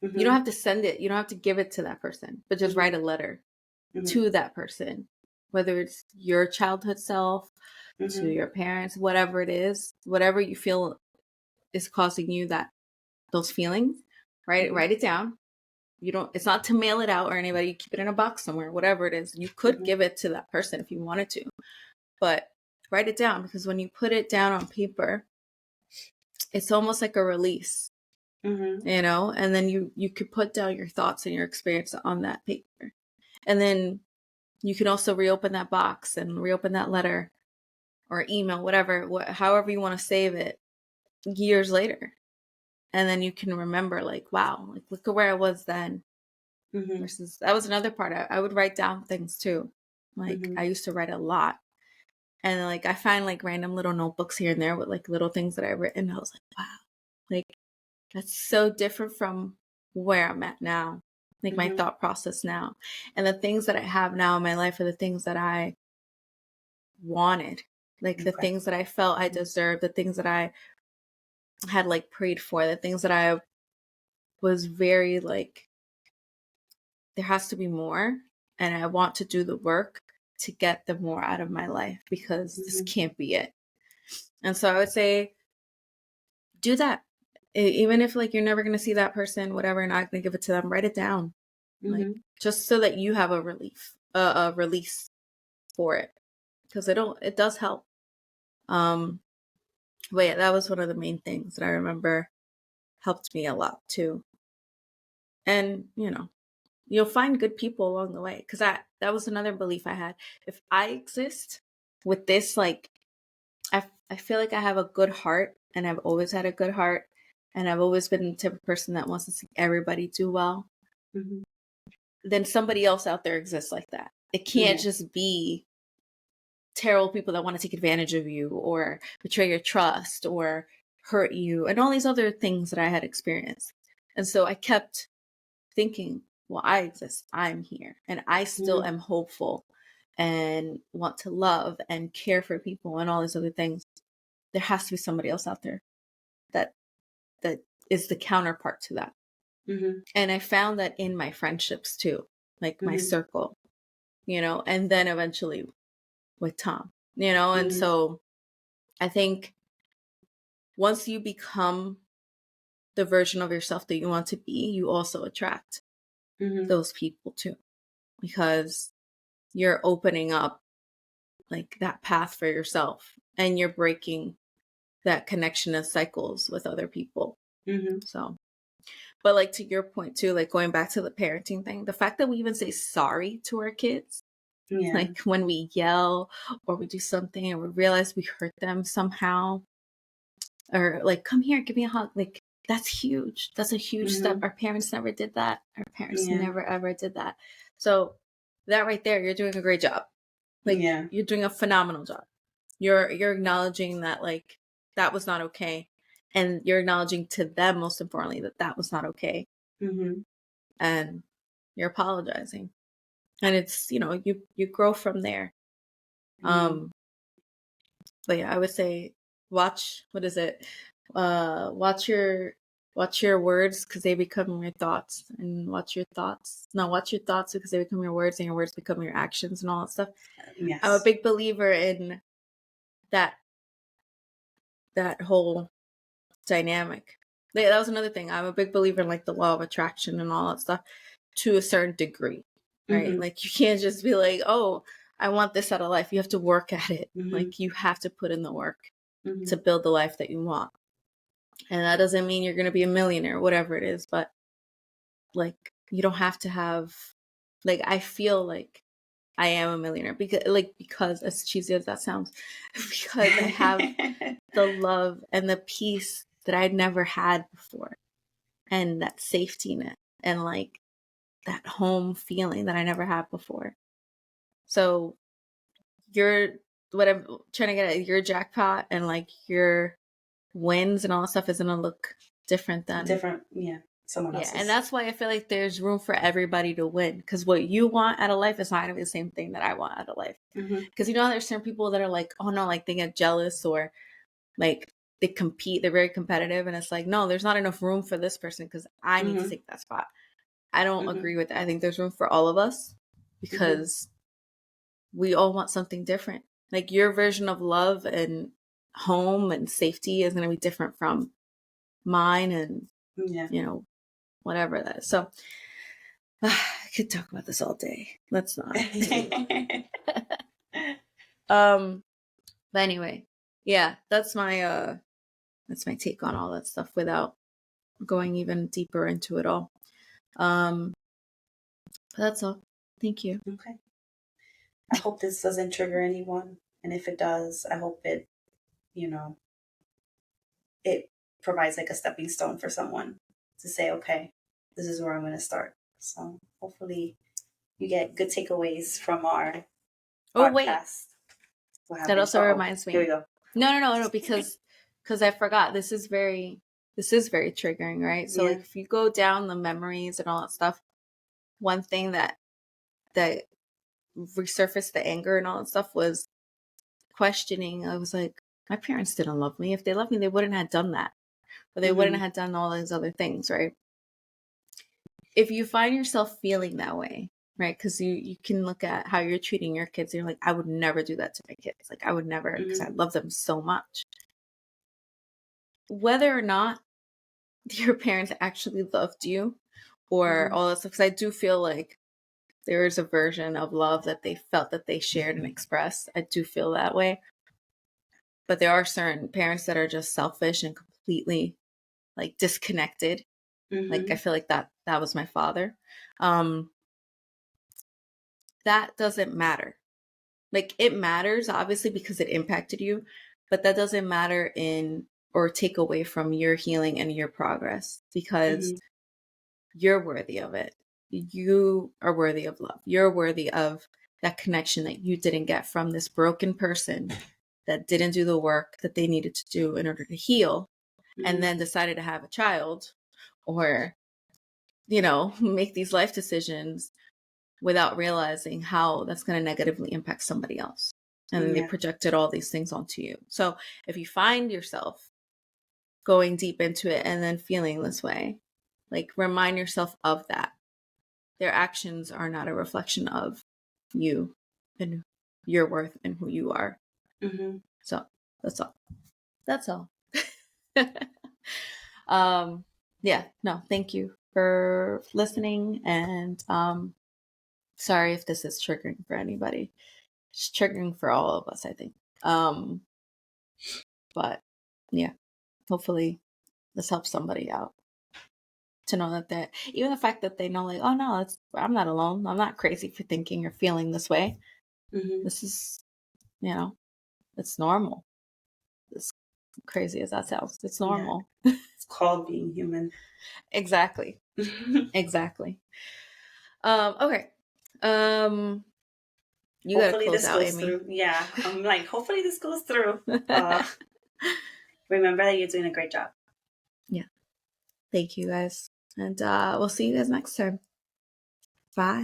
B: You don't have to send it. You don't have to give it to that person, but just write a letter to that person, whether it's your childhood self, to your parents, whatever it is, whatever you feel is causing you those feelings, write it down. It's not to mail it out or anybody, keep it in a box somewhere, whatever it is. You could give it to that person if you wanted to, but write it down, because when you put it down on paper, it's almost like a release, you know, and then you could put down your thoughts and your experience on that paper. And then you can also reopen that box and reopen that letter or email, however you want to save it years later. And then you can remember, like, wow, like, look at where I was then. Versus, that was another part. I would write down things too. Like, I used to write a lot. And like, I find like random little notebooks here and there with like little things that I've written. I was like, wow, like, that's so different from where I'm at now. Like, my thought process now. And the things that I have now in my life are the things that I wanted. Like, the things that I felt I deserved, the things that I had like prayed for, the things that I was very like, there has to be more, and I want to do the work to get the more out of my life, because this can't be it. And so I would say, do that. Even if like you're never going to see that person, whatever, and not going to give it to them, write it down. Like, just so that you have a release for it, because it does help. But yeah, that was one of the main things that I remember helped me a lot too. And, you know, you'll find good people along the way, because that was another belief I had. If I exist with this, like, I feel like I have a good heart, and I've always had a good heart, and I've always been the type of person that wants to see everybody do well, then somebody else out there exists like that. It can't just be terrible people that want to take advantage of you or betray your trust or hurt you and all these other things that I had experienced. And so I kept thinking, well, I exist, I'm here, and I still am hopeful and want to love and care for people and all these other things. There has to be somebody else out there that is the counterpart to that. And I found that in my friendships too, like my circle, you know, and then eventually with Tom, you know. And so I think once you become the version of yourself that you want to be, you also attract those people too, because you're opening up like that path for yourself, and you're breaking that connection of cycles with other people. So, but like, to your point too, like going back to the parenting thing, the fact that we even say sorry to our kids, like when we yell or we do something and we realize we hurt them somehow, or like, come here, give me a hug, like, that's huge. That's a huge step. Our parents never did that. Our parents never ever did that. So that right there, you're doing a great job. Like, you're doing a phenomenal job. You're acknowledging that, like, that was not okay. And you're acknowledging to them, most importantly, that was not okay. And you're apologizing. And it's, you know, you grow from there. But yeah, I would say watch your words, because they become your thoughts, and watch your thoughts because they become your words, and your words become your actions and all that stuff. I'm a big believer in that whole dynamic. That was another thing. I'm a big believer in like the law of attraction and all that stuff, to a certain degree, right? Like, you can't just be like, oh, I want this out of life. You have to work at it. Like, you have to put in the work to build the life that you want. And that doesn't mean you're going to be a millionaire, whatever it is, but like, you don't have to have, like, I feel like I am a millionaire because as cheesy as that sounds, because I have the love and the peace that I'd never had before, and that safety net, and like that home feeling that I never had before. So what I'm trying to get at, your jackpot and like your wins and all that stuff is going to look different than
A: someone
B: Yeah, and
A: else's.
B: that's why I feel like there's room for everybody to win. Because what you want out of life is not going to be the same thing that I want out of life. Because there's certain people that are like, oh no, like they get jealous or like they compete. They're very competitive, and it's like, no, there's not enough room for this person because I need to take that spot. I don't agree with that. I think there's room for all of us because we all want something different. Like your version of love and home and safety is going to be different from mine, and whatever that is. So I could talk about this all day. Let's not. But anyway, yeah, that's my take on all that stuff without going even deeper into it all. But that's all. Thank you.
A: Okay. I hope this doesn't trigger anyone, and if it does, I hope it, it provides like a stepping stone for someone to say, okay, this is where I'm going to start. So hopefully you get good takeaways from our podcast.
B: Wait, that also reminds me.
A: Here we go.
B: No, because I forgot. This is very triggering, right? So like if you go down the memories and all that stuff, one thing that resurfaced the anger and all that stuff was questioning. I was like, my parents didn't love me. If they loved me, they wouldn't have done that. Or they wouldn't have done all these other things, right? If you find yourself feeling that way, right? Because you can look at how you're treating your kids. And you're like, I would never do that to my kids. Like I would never, because I love them so much. Whether or not your parents actually loved you or all that stuff, because I do feel like there is a version of love that they felt that they shared and expressed. I do feel that way. But there are certain parents that are just selfish and completely like disconnected. Like I feel like that was my father. That doesn't matter. Like it matters obviously because it impacted you, but that doesn't matter or take away from your healing and your progress because you're worthy of it. You are worthy of love. You're worthy of that connection that you didn't get from this broken person that didn't do the work that they needed to do in order to heal and then decided to have a child or, make these life decisions without realizing how that's going to negatively impact somebody else. And then they projected all these things onto you. So if you find yourself going deep into it and then feeling this way, like remind yourself of that. Their actions are not a reflection of you and your worth and who you are. So that's all. That's all. Thank you for listening. And sorry if this is triggering for anybody. It's triggering for all of us, I think. But yeah, hopefully this helps somebody out to know that even the fact that they know like, oh no, I'm not alone. I'm not crazy for thinking or feeling this way. This is, it's normal. As crazy as that sounds, it's normal.
A: It's called being human.
B: Exactly. Exactly. Okay. You gotta close out, Amy.
A: Through. Yeah, I'm like, hopefully this goes through. Remember that you're doing a great job.
B: Yeah. Thank you guys. And we'll see you guys next time. Bye.